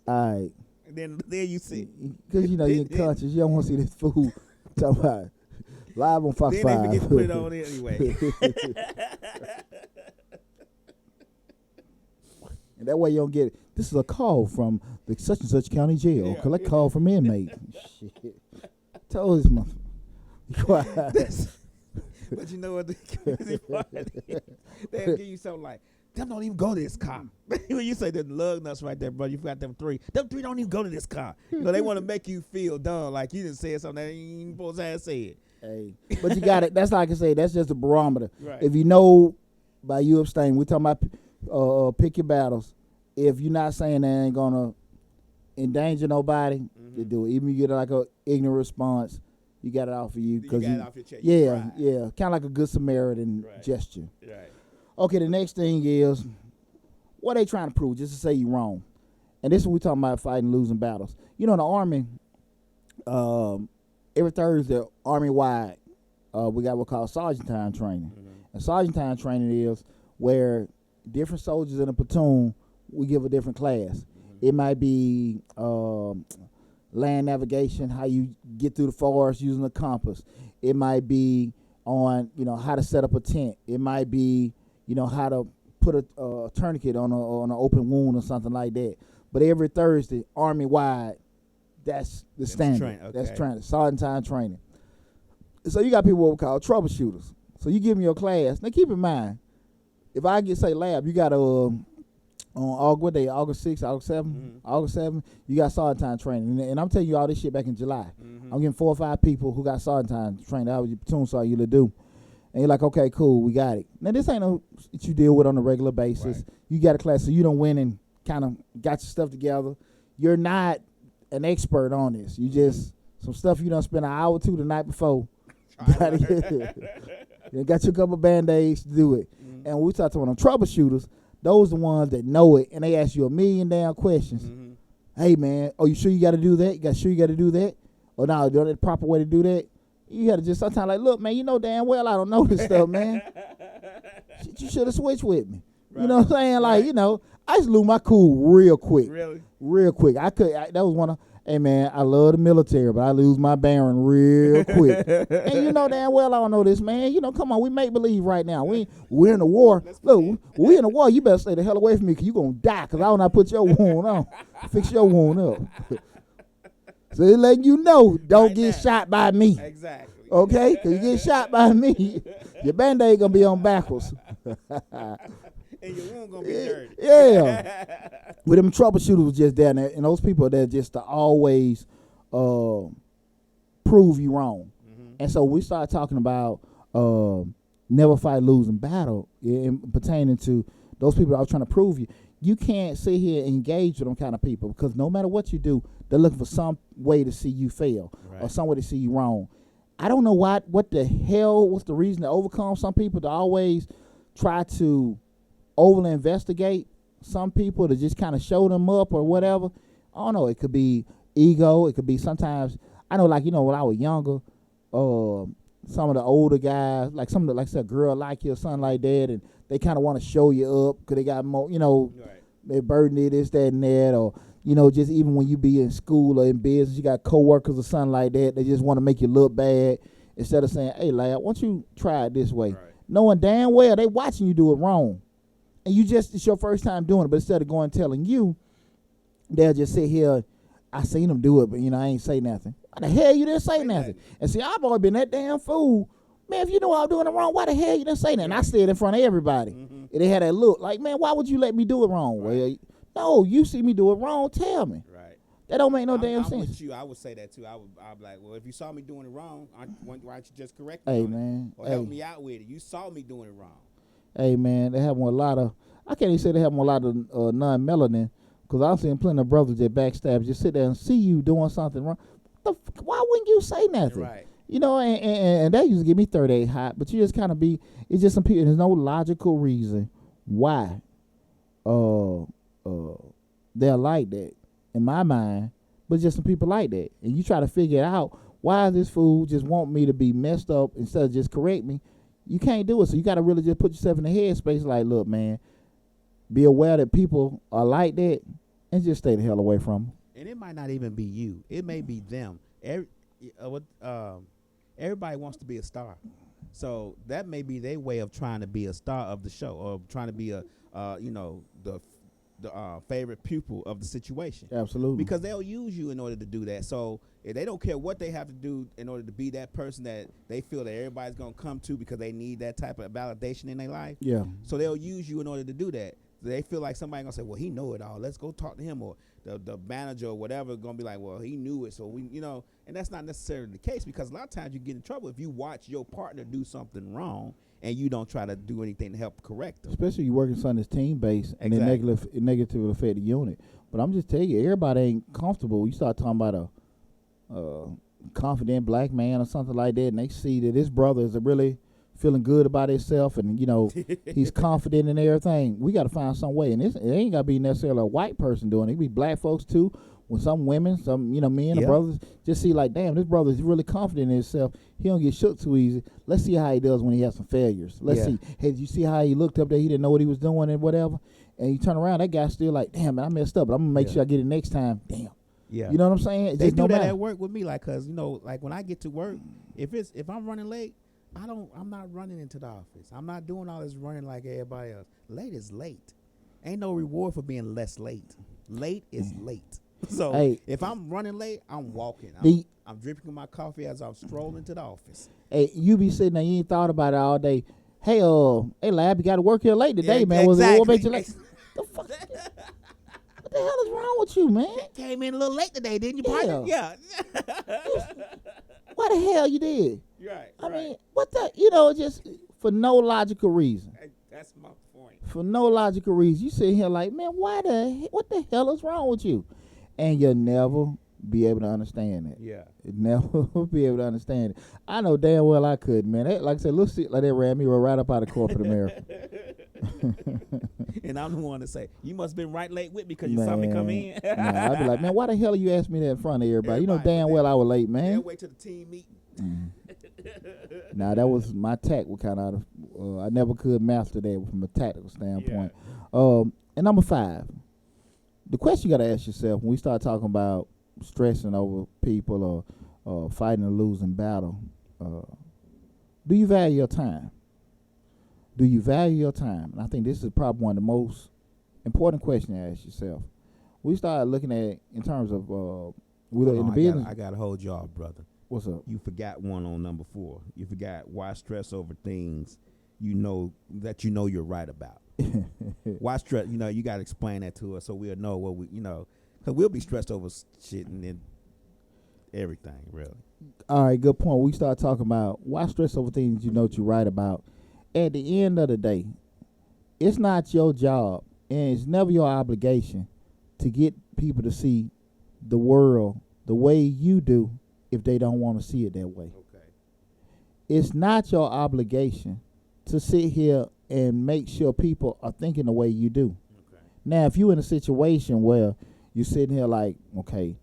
All right. And then you see. Because, you're conscious. You don't want to see this fool talking about live on Fox 5. Then they forget to put it on anyway. And that way you don't get it. This is a call from the such and such county jail. Yeah. Collect call from inmate. Shit. Told this motherfucker. But you know what the crazy part is? They'll give you something like, them don't even go to this car. When you say the lug nuts right there, bro, you got them 3. Them 3 don't even go to this car. They want to make you feel dumb, like you didn't say something that you ain't supposed to have said. Hey, but you got it. That's like I say, that's just a barometer. Right. If you know by you abstain, we're talking about pick your battles. If you're not saying that ain't gonna endanger nobody, to do it. Even if you get like a ignorant response, you got it off of you. You got it off your chest. Yeah. Kind of like a good Samaritan gesture. Right. Okay, the next thing is, what they trying to prove, just to say you wrong. And this is what we talking about, fighting losing battles. In the Army, every Thursday, Army-wide, we got what's called sergeant time training. Mm-hmm. And sergeant time training is where different soldiers in a platoon, we give a different class. Mm-hmm. It might be land navigation, how you get through the forest using a compass. It might be on, how to set up a tent. It might be, how to put a tourniquet on an open wound or something like that. But every Thursday, Army-wide, that's the standard. That's training, sergeant time training. So you got people what we call troubleshooters. So you give them your class. Now keep in mind, if I say lab, you got on August 6th, August 7th, mm-hmm. August 7th, you got sergeant time training. And I'm telling you all this shit back in July. Mm-hmm. I'm getting 4 or 5 people who got sergeant time training. That was your platoon sergeant you to do. And you're like, okay, cool, we got it. Now this ain't no that you deal with on a regular basis. Right. You got a class, so you don't win and kind of got your stuff together. You're not an expert on this. You just some stuff you done spent an hour or two the night before. You got you a couple Band-Aids to do it. Mm-hmm. And when we start talking on troubleshooters, those are the ones that know it, and they ask you a million damn questions. Mm-hmm. Hey, man, you sure you got to do that? Sure you got to do that? Or no, the proper way to do that? You got to just sometimes like, look, man, you know damn well I don't know this stuff, man. You should have switched with me. Right. You know what I'm saying? Like, you know, I just lose my cool real quick. Really? Real quick. That was one of, hey, man, I love the military, but I lose my bearing real quick. And you know damn well I don't know this, man. You know, come on, we make believe right now. We're in a war. Look, we're in a war. You better stay the hell away from me because you're going to die because I don't know how to put your wound on. Fix your wound up. So they're letting you know, don't get shot by me. Exactly. Okay? Because you get shot by me, your Band-Aid going to be on backwards. And your wound going to be dirty. Yeah. With them troubleshooters was just there, and those people that just to always prove you wrong. Mm-hmm. And so we started talking about never fight losing battle pertaining to those people that are trying to prove you. You can't sit here and engage with them kind of people because no matter what you do, they're looking for some way to see you fail or some way to see you wrong. I don't know what's the reason to overcome some people to always try to overly investigate some people to just kind of show them up or whatever. I don't know. It could be ego. It could be sometimes, I know, like, you know, when I was younger, some of the older guys, like some of the, like say a girl like you or something like that, and they kind of want to show you up because they got more, you know, they burden this, that, and that, or, you know, just even when you be in school or in business, you got coworkers or something like that, they just want to make you look bad instead of saying, hey, lad, why don't you try it this way? Right. Knowing damn well they watching you do it wrong. And it's your first time doing it, but instead of going and telling you, they'll just sit here, I seen them do it, but, you know, I ain't say nothing. Why the hell you didn't say nothing? And see, I've always been that damn fool. Man, if you know I was doing it wrong, why the hell you didn't say nothing? I said in front of everybody. Mm-hmm. And they had that look like, man, why would you let me do it wrong? Right. Well, no, you see me do it wrong, tell me. Right. That don't make no damn sense. With you, I would say that too. I'd be like, well, if you saw me doing it wrong, why don't you just correct me? Hey, man. Or help me out with it. You saw me doing it wrong. Hey, man, they have a lot of, I can't even say they have a lot of non-melanin, because I've seen plenty of brothers that backstab, just sit there and see you doing something wrong. Why wouldn't you say nothing? Right. You know, and that used to give me 38 hot, but you just kind of it's just some people, there's no logical reason why they're like that, in my mind, but just some people like that. And you try to figure out, why this fool just want me to be messed up instead of just correct me? You can't do it, so you got to really just put yourself in the headspace like, look, man, be aware that people are like that and just stay the hell away from them. And it might not even be you. It may be them. Everybody wants to be a star. So that may be their way of trying to be a star of the show or trying to be the favorite pupil of the situation. Absolutely. Because they'll use you in order to do that. So if they don't care what they have to do in order to be that person that they feel that everybody's going to come to because they need that type of validation in their life. Yeah. So they'll use you in order to do that. They feel like somebody going to say, well, he know it all. Let's go talk to him. Or the manager or whatever going to be like, well, he knew it. So, and that's not necessarily the case because a lot of times you get in trouble if you watch your partner do something wrong and you don't try to do anything to help correct them. Especially you working something that's team-based and then negatively affect the unit. But I'm just telling you, everybody ain't comfortable. You start talking about a confident black man or something like that, and they see that his brother is really feeling good about himself and, he's confident in everything. We got to find some way. And it ain't got to be necessarily a white person doing it. It can be black folks, too. When some women, some, men or brothers just see like, damn, this brother is really confident in himself. He don't get shook too easy. Let's see how he does when he has some failures. Let's see. Hey, did you see how he looked up there? He didn't know what he was doing and whatever. And you turn around, that guy's still like, damn, man, I messed up, but I'm going to make sure I get it next time. Damn. Yeah. You know what I'm saying? They do that at work with me, like, because, like when I get to work, if I'm running late, I'm not running into the office. I'm not doing all this running like everybody else. Late is late. Ain't no reward for being less late. Late is late. So if I'm running late, I'm walking. I'm drinking my coffee as I'm strolling to the office. Hey, you be sitting there, you ain't thought about it all day. Hey, lab, you got to work here late today, man. Exactly. What made you late? The fuck? What the hell is wrong with you, man? Came in a little late today, didn't you, partner? Yeah. Why the hell you did? Right. I mean, what the, just for no logical reason. That's my point. For no logical reason. You sit here like, man, what the hell is wrong with you? And you'll never be able to understand it. Yeah. You'll never be able to understand it. I know damn well I could, man. Like I said, little shit like that ran me right up out of corporate America. And I'm the one to say, you must have been right late with me because you saw me come in. Nah, I'd be like, man, why the hell you asked me that in front of everybody? You know damn well I was late, man. They'll wait till the team meeting. Nah, that was my tact. I never could master that from a tactical standpoint. And number 5, the question you got to ask yourself when we start talking about stressing over people or fighting a losing battle, do you value your time? Do you value your time? And I think this is probably one of the most important questions to ask yourself. We start looking at it in terms of in the business. I got to hold you off, brother. What's up? You forgot one on number 4. You forgot why stress over things you know you're right about. Why stress? You got to explain that to us so we'll know what because we'll be stressed over shit and then everything, really. All right, good point. We start talking about why stress over things you know you're right about. At the end of the day, it's not your job and it's never your obligation to get people to see the world the way you do if they don't want to see it that way. Okay. It's not your obligation to sit here and make sure people are thinking the way you do. Okay. Now, if you're in a situation where you're sitting here like, okay,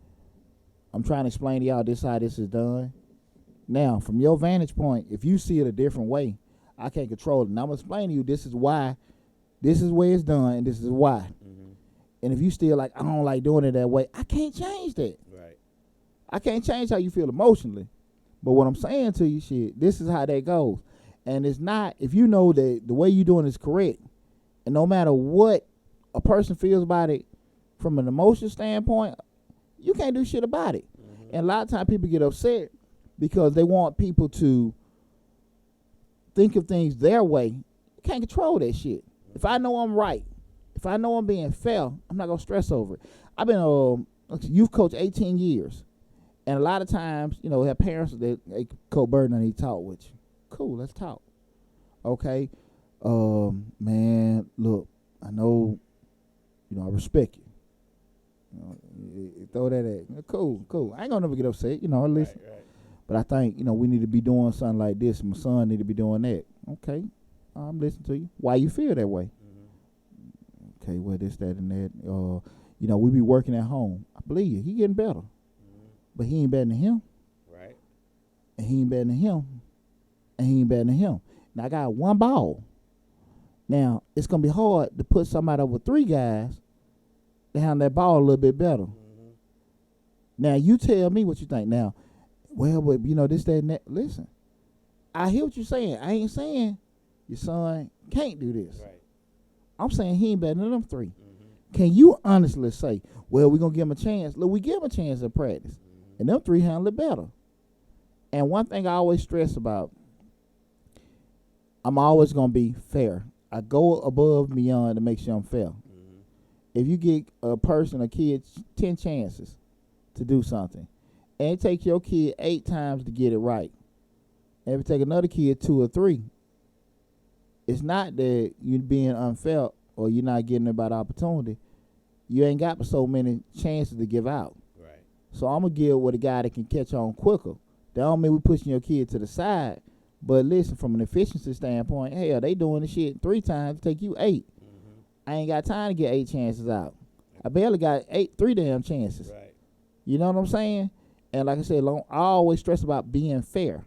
I'm trying to explain to y'all this how this is done. Now, from your vantage point, if you see it a different way, I can't control it. And I'm going to explain to you this is why, this is where it's done, and this is why. Mm-hmm. And if you still like, I don't like doing it that way, I can't change that. Right. I can't change how you feel emotionally. But what I'm saying to you, shit, this is how that goes. And it's not, if you know that the way you're doing is correct, and no matter what a person feels about it from an emotional standpoint, you can't do shit about it. Mm-hmm. And a lot of times people get upset because they want people to think of things their way. You can't control that shit. Mm-hmm. If I know I'm right, if I know I'm being fair, I'm not going to stress over it. I've been a youth coach 18 years. And a lot of times, have parents that they co-burden and they talk with you. Cool, let's talk. Okay. Man, look, I know, I respect you. Throw that at me. Cool. I ain't gonna never get upset, listen. Right. But I think, we need to be doing something like this. My son need to be doing that. Okay. I'm listening to you. Why you feel that way? Mm-hmm. Okay, well, this, that, and that. We be working at home. I believe you. He getting better. Mm-hmm. But he ain't better than him. Right. And he ain't better than him. And he ain't better than him. Now, I got one ball. Now, it's going to be hard to put somebody over 3 guys to handle that ball a little bit better. Mm-hmm. Now, you tell me what you think. Now, well, but, this, that, and that. Listen, I hear what you're saying. I ain't saying your son can't do this. Right. I'm saying he ain't better than them 3. Mm-hmm. Can you honestly say, well, we're going to give him a chance? Look, we give him a chance at practice. Mm-hmm. And them 3 handle it better. And one thing I always stress about, I'm always going to be fair. I go above and beyond to make sure I'm fair. Mm-hmm. If you get a kid 10 chances to do something, and it takes your kid 8 times to get it right, and if it take another kid 2 or 3, it's not that you're being unfair or you're not getting about opportunity. You ain't got so many chances to give out. Right. So I'm going to give with a guy that can catch on quicker. That don't mean we're pushing your kid to the side. But listen, from an efficiency standpoint, hell, they doing the shit 3 times, take you 8. Mm-hmm. I ain't got time to get 8 chances out. I barely got 3 damn chances. Right. You know what I'm saying? And like I said, I always stress about being fair.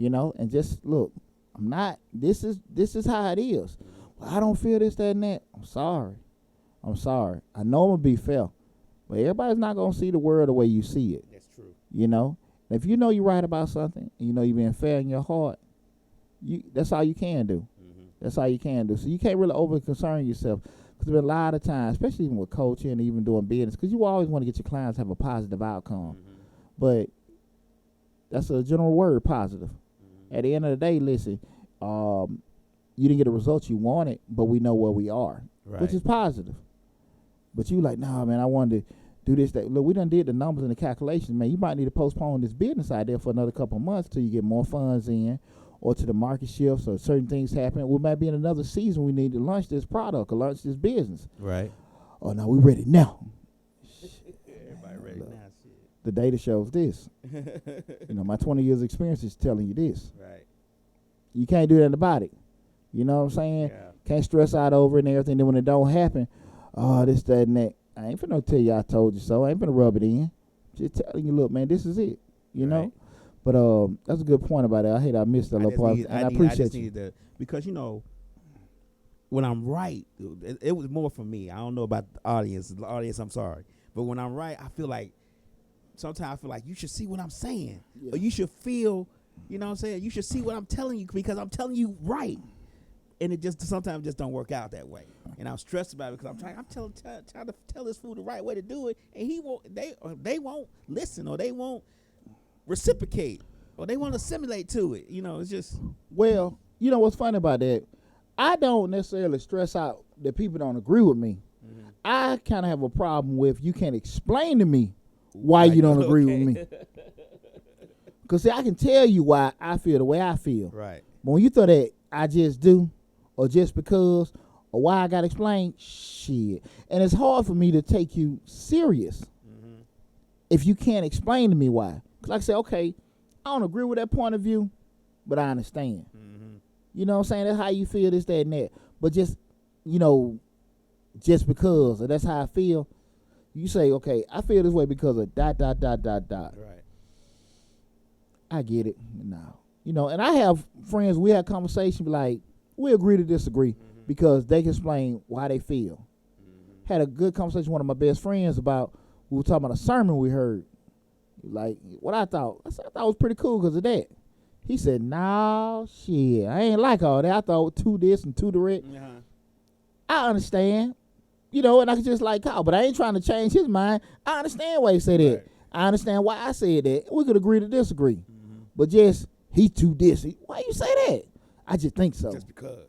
Mm-hmm. And just look, I'm not. This is how it is. Mm-hmm. Well, I don't feel this, that, and that. I'm sorry. I know I'm gonna be fair, but everybody's not gonna see the world the way you see it. That's true. If you know you're right about something, and you're being fair in your heart, that's all you can do. Mm-hmm. That's all you can do. So you can't really over concern yourself. Because there's been a lot of times, especially even with coaching and even doing business, because you always want to get your clients to have a positive outcome. Mm-hmm. But that's a general word, positive. Mm-hmm. At the end of the day, listen, you didn't get the results you wanted, but we know where we are, which is positive. But you like, nah, man, I wanted to do this, that. Look, we done did the numbers and the calculations, man. You might need to postpone this business idea for another couple of months till you get more funds in, or to the market shifts, or certain things happen. We might be in another season. We need to launch this product or launch this business. Right. Oh, no, we ready now. Everybody ready now. Shit. The data shows this. My 20 years experience is telling you this. Right. You can't do that about it. You know what I'm saying? Yeah. Can't stress out over it and everything. Then when it don't happen, oh, this, that, and that. I ain't finna tell you I told you so. I ain't finna rub it in. Just telling you, look, man, this is it. You know? But that's a good point about it. I hate I missed that little part. And I appreciate you. Because, when I'm right, it was more for me. I don't know about the audience. The audience, I'm sorry. But when I'm right, I feel like, sometimes I feel like you should see what I'm saying. Yeah. Or you should feel, you know what I'm saying? You should see what I'm telling you because I'm telling you right. And it just sometimes just don't work out that way. And I'm stressed about it because I'm trying to tell this fool the right way to do it, and they won't listen, or they won't reciprocate, or they won't assimilate to it. It's just. Well, you know what's funny about that? I don't necessarily stress out that people don't agree with me. Mm-hmm. I kind of have a problem with you can't explain to me why you don't agree with me. Because see, I can tell you why I feel the way I feel. Right. But when you throw that I just do, or just because, or why I got to explain, shit. And it's hard for me to take you serious if you can't explain to me why. Because like I say, okay, I don't agree with that point of view, but I understand. Mm-hmm. You know what I'm saying? That's how you feel, this, that, and that. But just because, or that's how I feel, you say, okay, I feel this way because of ... Right. I get it. No. And I have friends, we have conversations like, we agree to disagree because they can explain why they feel. Had a good conversation with one of my best friends about, we were talking about a sermon we heard. Like, what I thought it was pretty cool because of that. He said, no, shit, I ain't like all that. I thought two this and two direct. Uh-huh. I understand, and I could just like call, but I ain't trying to change his mind. I understand why he said that. I understand why I said that. We could agree to disagree. Mm-hmm. But just, he too this. Why you say that? I just think so. Just because.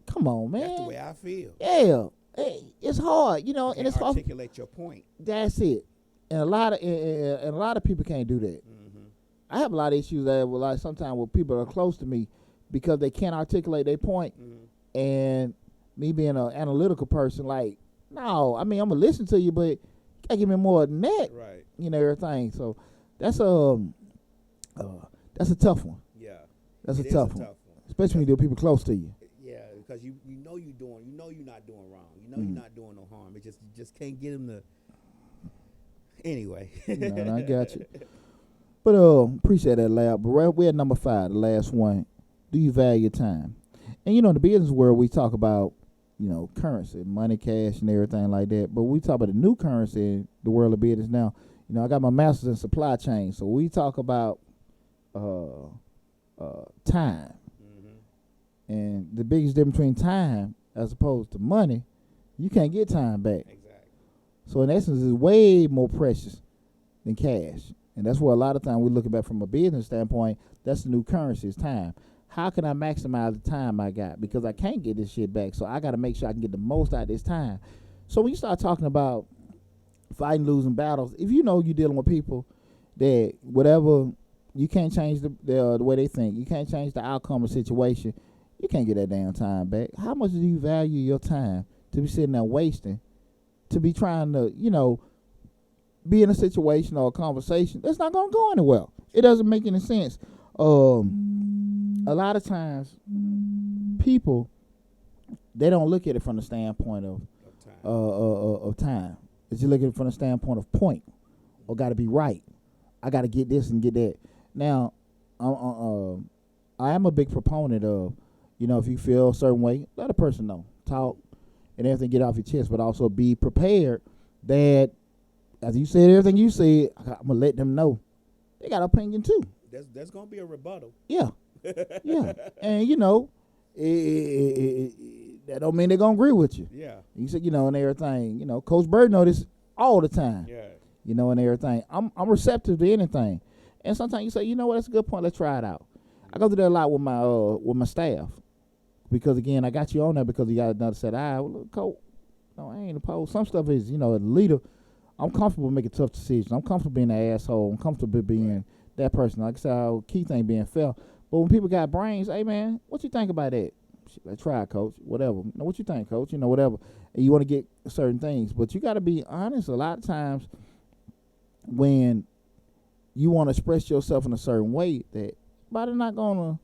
Come on, man. That's the way I feel. Yeah. Hey, it's hard, and it's hard. Articulate your point. That's it. And a lot of people can't do that. Mm-hmm. I have a lot of issues that with like sometimes with people that are close to me because they can't articulate their point. Mm-hmm. And me being an analytical person, like, no, I mean I'm gonna listen to you, but you gotta give me more than that. Right. Everything. So that's a tough one. Yeah. That's a tough one. Especially when you do people close to you. Yeah, because you know you're not doing wrong. You're not doing no harm. You just can't get them to. Anyway. No, I got you. But appreciate that, Lab. But we're at number 5, the last one. Do you value your time? And in the business world, we talk about currency, money, cash, and everything like that. But we talk about the new currency in the world of business now. I got my master's in supply chain, so we talk about time. And the biggest difference between time as opposed to money, you can't get time back. Exactly. So in essence, it's way more precious than cash. And that's where a lot of times we look at from a business standpoint, that's the new currency, is time. How can I maximize the time I got? Because I can't get this shit back. So I got to make sure I can get the most out of this time. So when you start talking about fighting, losing battles, if you're dealing with people that whatever, you can't change the way they think. You can't change the outcome of the situation. You can't get that damn time back. How much do you value your time to be sitting there wasting, to be trying to, be in a situation or a conversation that's not going to go anywhere? It doesn't make any sense. A lot of times, people, they don't look at it from the standpoint of time. It's just looking from the standpoint of point, or got to be right. I got to get this and get that. Now, I am a big proponent of, if you feel a certain way, let a person know. Talk and everything, get off your chest, but also be prepared that, as you said, everything you said, I'm going to let them know. They got an opinion too. There's going to be a rebuttal. Yeah. Yeah. And, that don't mean they're going to agree with you. Yeah. You said, and everything. Coach Bird noticed all the time. Yeah. And everything. I'm receptive to anything. And sometimes you say, that's a good point. Let's try it out. I go through that a lot with my staff. Because, again, I got you on there because you got another set of eyes. Well, look, Coach, no, I ain't opposed. Some stuff is, as a leader, I'm comfortable making tough decisions. I'm comfortable being an asshole. I'm comfortable being that person. Like I said, our key thing being fair. But when people got brains, hey, man, what you think about that? Let's try it, Coach. Whatever. What you think, Coach? Whatever. And you want to get certain things. But you got to be honest. A lot of times when you want to express yourself in a certain way, that everybody's not going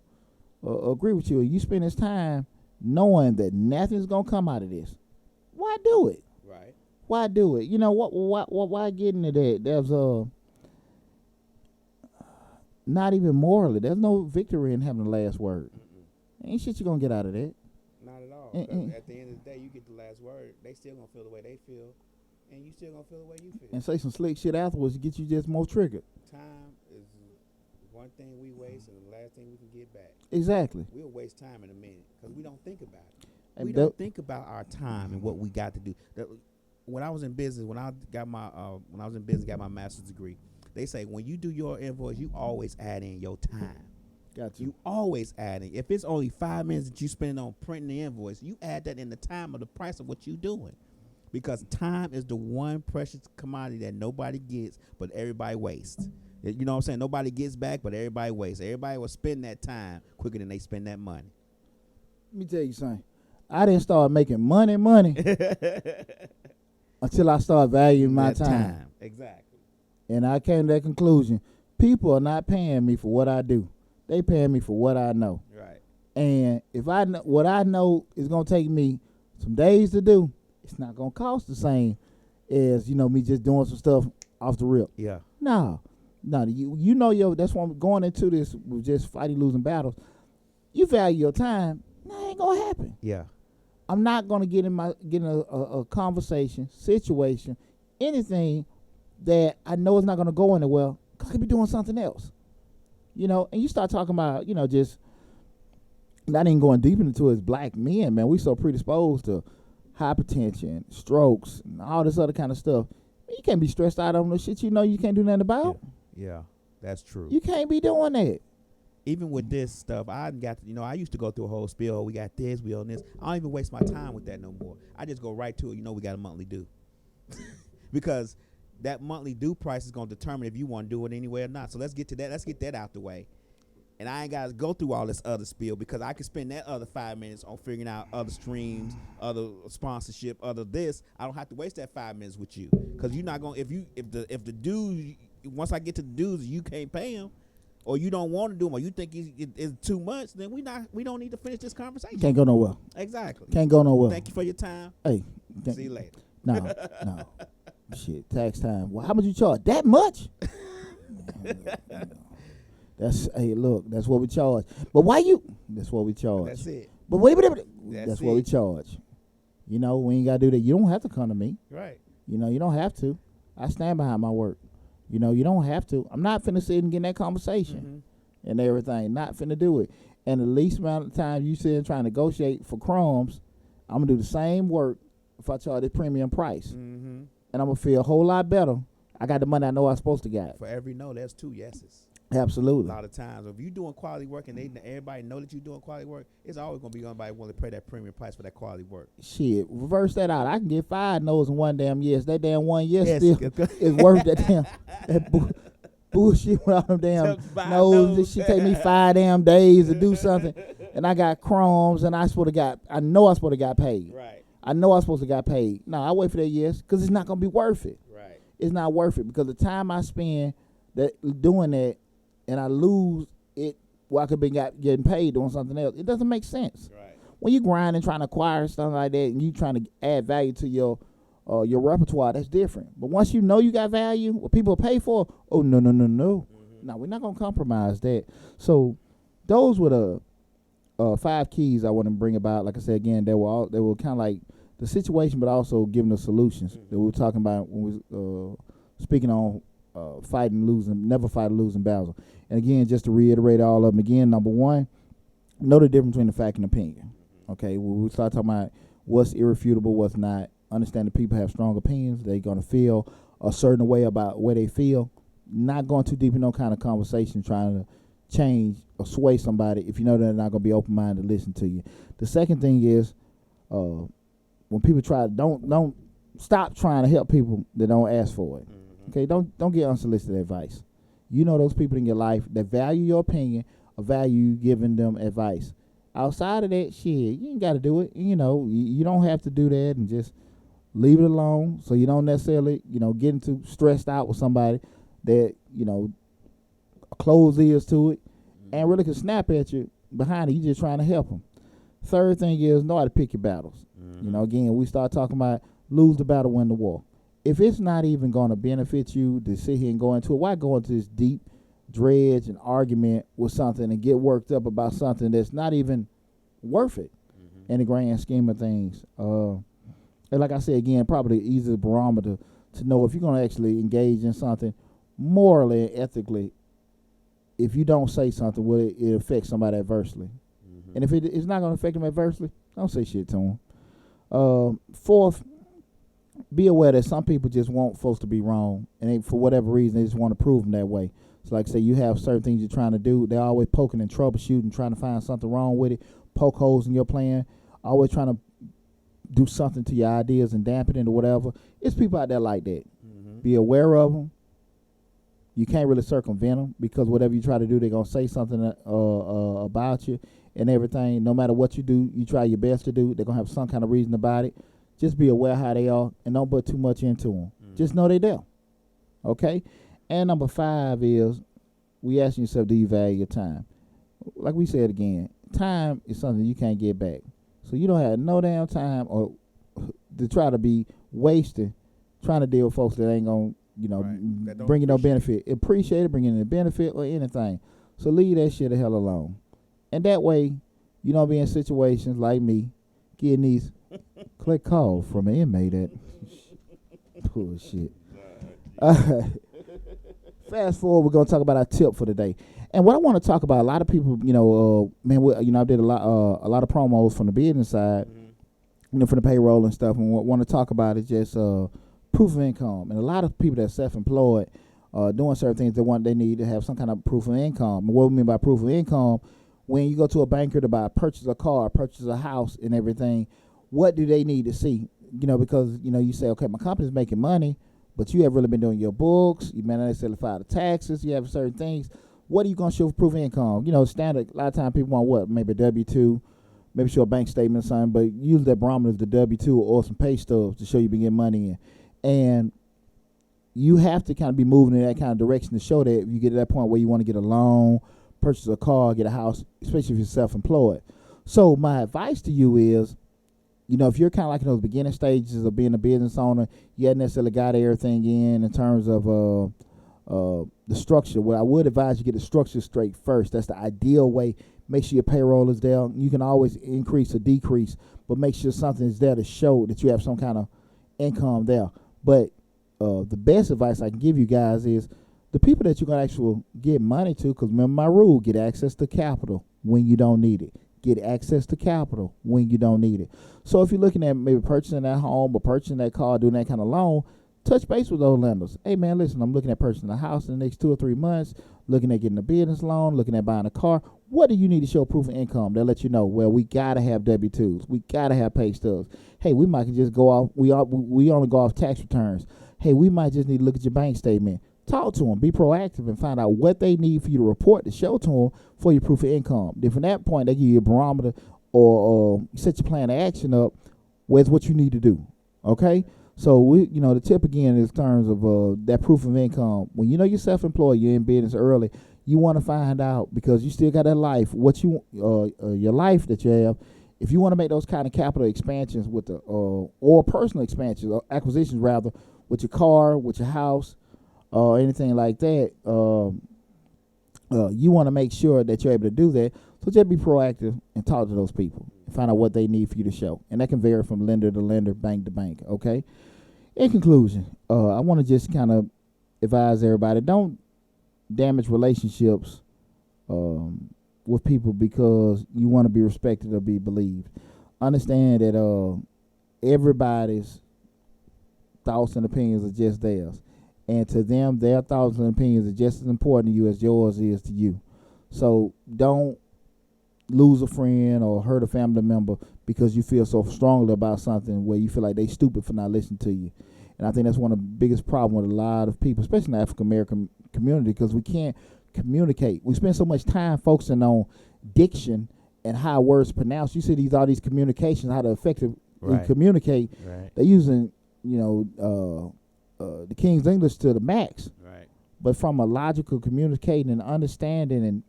to agree with you. And you spend this time knowing that nothing's gonna come out of this. Why do it? Right. Why do it? You know what? Why get into that? There's not even morally. There's no victory in having the last word. Ain't shit you gonna get out of that. Not at all. At the end of the day, you get the last word. They still gonna feel the way they feel, and you still gonna feel the way you feel. And say some slick shit afterwards to get you just more triggered. Time is one thing we waste, and the last thing we can get back. Exactly. We'll waste time in a minute because we don't think about it. We don't think about our time and what we got to do. When I was in business, got my master's degree, they say when you do your invoice, you always add in your time. Gotcha. You always add in. If it's only 5 minutes that you spend on printing the invoice, you add that in the time of the price of what you're doing. Because time is the one precious commodity that nobody gets, but everybody wastes. You know what I'm saying? Nobody gets back, but everybody wastes. Everybody will spend that time quicker than they spend that money. Let me tell you something. I didn't start making money until I started valuing my time. Exactly. And I came to that conclusion. People are not paying me for what I do. They paying me for what I know. Right. And if I know what I know is gonna take me some days to do, it's not gonna cost the same as me just doing some stuff off the rip. Yeah. No, that's why I'm going into this with just fighting losing battles. You value your time. That ain't gonna happen. Yeah. I'm not gonna get in a conversation, situation, anything that I know is not gonna go anywhere because I could be doing something else. And you start talking about, just not even going deep into it as black men, man. We so predisposed to hypertension, strokes, and all this other kind of stuff. You can't be stressed out on the shit you can't do nothing about. Yeah, that's true. You can't be doing that. Even with this stuff, I used to go through a whole spiel. We got this, we on this. I don't even waste my time with that no more. I just go right to it. We got a monthly due. Because that monthly due price is going to determine if you want to do it anyway or not. So let's get to that. Let's get that out the way. And I ain't got to go through all this other spiel because I can spend that other 5 minutes on figuring out other streams, other sponsorship, other this. I don't have to waste that 5 minutes with you because you're not going. If the dues, once I get to the dues, you can't pay them, or you don't want to do them, or you think it's too much, then we don't need to finish this conversation. Can't go nowhere. Exactly. Can't go nowhere. Thank you for your time. Hey, see you later. No. Shit, tax time. Well, how much you charge? That much? That's what we charge. But why that's what we charge. That's it. But that's what we charge. We ain't gotta do that. You don't have to come to me. Right. You don't have to. I stand behind my work. You don't have to. I'm not finna sit and get in that conversation and everything. Not finna do it. And the least amount of time you sit and try to negotiate for crumbs, I'm gonna do the same work if I charge this premium price. Mm-hmm. And I'm gonna feel a whole lot better. I got the money I know I'm supposed to get. For every no, there's 2 yeses. Absolutely. A lot of times, if you're doing quality work and everybody know that you're doing quality work, it's always gonna be somebody willing to pay that premium price for that quality work. Shit, reverse that out. I can get 5 no's and 1 damn yes. That damn 1 yes still is worth that damn bullshit with all them damn no's. This shit take me 5 damn days to do something, and I got crumbs, and I know I'm supposed to got paid. Right. I know I'm supposed to got paid. No, I wait for that yes because it's not gonna be worth it. Right. It's not worth it because the time I spend doing that, and I lose it while I could be getting paid doing something else. It doesn't make sense. Right. When you grind and trying to acquire stuff like that, and you trying to add value to your repertoire, that's different. But once you know you got value, what people pay for, oh no. No, we're not gonna compromise that. So those were the 5 keys I want to bring about. Like I said again, they were kind of like the situation, but also giving the solutions that we were talking about when we was speaking on never fight a losing battle. And again, just to reiterate all of them again, number 1, know the difference between the fact and opinion. Okay, we start talking about what's irrefutable, what's not. Understand that people have strong opinions. They're going to feel a certain way about where they feel. Not going too deep in no kind of conversation trying to change or sway somebody if you know they're not going to be open-minded to listen to you. The second thing is when people don't stop trying to help people that don't ask for it. Okay, don't get unsolicited advice. You know those people in your life that value your opinion or value you giving them advice. Outside of that, shit, you ain't got to do it. You don't have to do that and just leave it alone so you don't necessarily, get into stressed out with somebody that, close ears to it and really can snap at you behind it. You just trying to help them. Third thing is know how to pick your battles. You know, again, we start talking about lose the battle, win the war. If it's not even going to benefit you to sit here and go into it, why go into this deep dredge and argument with something and get worked up about something that's not even worth it in the grand scheme of things? And like I said, again, probably the easiest barometer to know if you're going to actually engage in something morally and ethically. If you don't say something, will it affect somebody adversely? And if it's not going to affect them adversely, don't say shit to them. Fourth, be aware that some people just want folks to be wrong, and they, for whatever reason, they just want to prove them that way. So like say you have certain things you're trying to do, they're always poking and troubleshooting, trying to find something wrong with it, poke holes in your plan, always trying to do something to your ideas and dampen it or whatever. It's people out there like that. Be aware of them. You can't really circumvent them because whatever you try to do, they're going to say something about you and everything. No matter what you do, you try your best to do, they're going to have some kind of reason about it. Just be aware how they are and don't put too much into them. Just know they're there. Okay? And number 5 is we asking yourself, do you value your time? Like we said again, time is something you can't get back. So you don't have no damn time or to try to be wasting trying to deal with folks that ain't going to, you know, bring you no benefit. Appreciate it, bring you no benefit or anything. So leave that shit the hell alone. And that way, you don't be in situations like me, getting these click calls from an inmate that bullshit. Fast forward, we're going to talk about our tip for today. And what I want to talk about, a lot of people, you know, I did a lot of promos from the business side, you know, from the payroll and stuff. And what I want to talk about is just proof of income. And a lot of people that's self-employed, doing certain things, they need to have some kind of proof of income. And what we mean by proof of income, when you go to a banker to purchase a car, purchase a house and everything, what do they need to see? You know, because, you know, you say, okay, my company's making money, but you have really been doing your books. You may not necessarily file the taxes. You have certain things. What are you going to show for proof of income? You know, standard, a lot of times people want what? Maybe a W-2, maybe show a bank statement or something, but usually that barometer is the W-2 or some pay stubs to show you been getting money in. And you have to kind of be moving in that kind of direction to show that if you get to that point where you want to get a loan, purchase a car, get a house, especially if you're self-employed. So my advice to you is, you know, if you're kind of like in those beginning stages of being a business owner, you haven't necessarily got everything in terms of the structure. Well, I would advise you get the structure straight first. That's the ideal way. Make sure your payroll is there. You can always increase or decrease, but make sure something is there to show that you have some kind of income there. But the best advice I can give you guys is the people that you're going to actually get money to, because remember my rule, get access to capital when you don't need it. Get access to capital when you don't need it. So if you're looking at maybe purchasing that home or purchasing that car, doing that kind of loan, touch base with those lenders. Hey, man, listen, I'm looking at purchasing a house in the next 2 or 3 months, looking at getting a business loan, looking at buying a car. What do you need to show proof of income? They'll let you know, well, we got to have W-2s. We got to have pay stubs. Hey, we might just go off. We only go off tax returns. Hey, we might just need to look at your bank statement. Talk to them. Be proactive and find out what they need for you to report to show to them for your proof of income. Then from that point, they give you a barometer or set your plan of action up. Where's what you need to do? Okay? So, the tip again is in terms of that proof of income. When you know you're self-employed, you're in business early, you want to find out, because you still got that life, your life that you have. If you want to make those kind of capital expansions with or personal expansions, or acquisitions rather, with your car, with your house, anything like that, you want to make sure that you're able to do that. So just be proactive and talk to those people and find out what they need for you to show. And that can vary from lender to lender, bank to bank, okay? In conclusion, I want to just kind of advise everybody, don't damage relationships with people because you want to be respected or be believed. Understand that everybody's thoughts and opinions are just theirs. And to them, their thoughts and opinions are just as important to you as yours is to you. So don't lose a friend or hurt a family member because you feel so strongly about something where you feel like they stupid for not listening to you. And I think that's one of the biggest problems with a lot of people, especially in the African American community, because we can't communicate. We spend so much time focusing on diction and how words are pronounced. You see all these communications, how to effectively communicate. Right. They're using, the King's English to the max. Right. But from a logical communicating and understanding and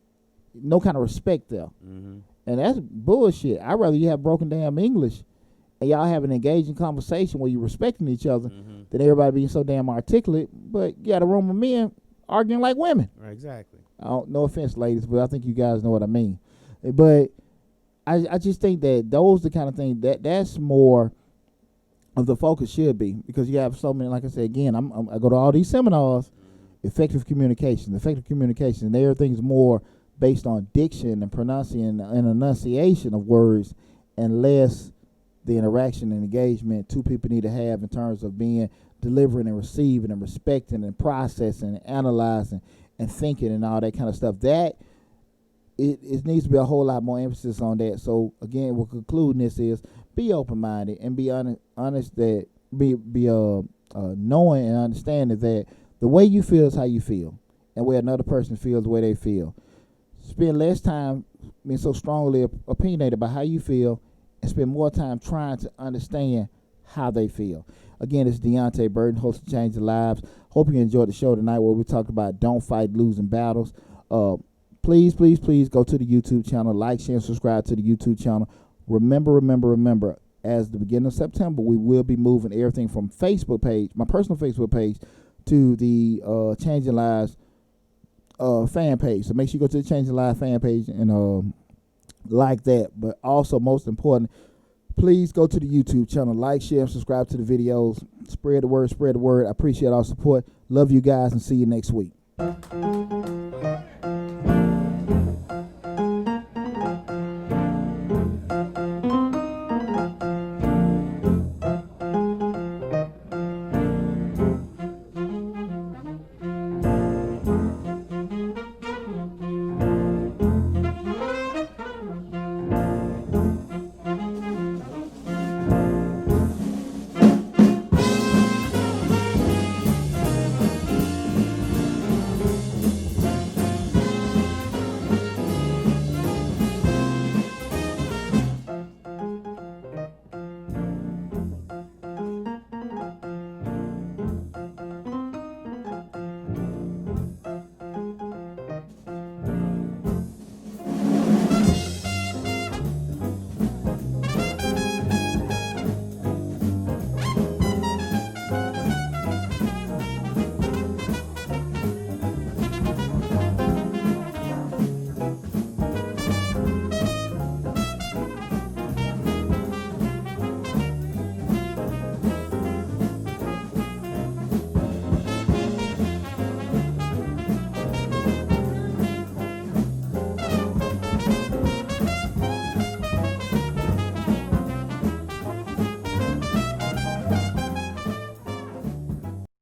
no kind of respect there. Mm-hmm. And that's bullshit. I'd rather you have broken damn English and y'all have an engaging conversation where you're respecting each other than everybody being so damn articulate. But you got a room of men arguing like women. Right, exactly. No offense, ladies, but I think you guys know what I mean. But I just think that those the kind of thing that's more of the focus should be, because you have so many. Like I said again, I go to all these seminars, effective communication, and everything's more based on diction and pronouncing and enunciation of words, and less the interaction and engagement two people need to have in terms of being delivering and receiving and respecting and processing and analyzing and thinking and all that kind of stuff. That it needs to be a whole lot more emphasis on that. So again, what concluding this is be open-minded and be honest that be knowing and understanding that the way you feel is how you feel, and where another person feels the way they feel. Spend less time being so strongly opinionated about how you feel, and spend more time trying to understand how they feel. Again, it's Deonte Burton, host of Changing Lives. Hope you enjoyed the show tonight, where we talked about don't fight losing battles. Please go to the YouTube channel, like, share, and subscribe to the YouTube channel. Remember, as the beginning of September, we will be moving everything from Facebook page, my personal Facebook page, to the Changing Lives fan page. So make sure you go to the Changing Lives fan page and like that. But also, most important, please go to the YouTube channel, like, share, and subscribe to the videos. Spread the word. I appreciate all support. Love you guys, and see you next week.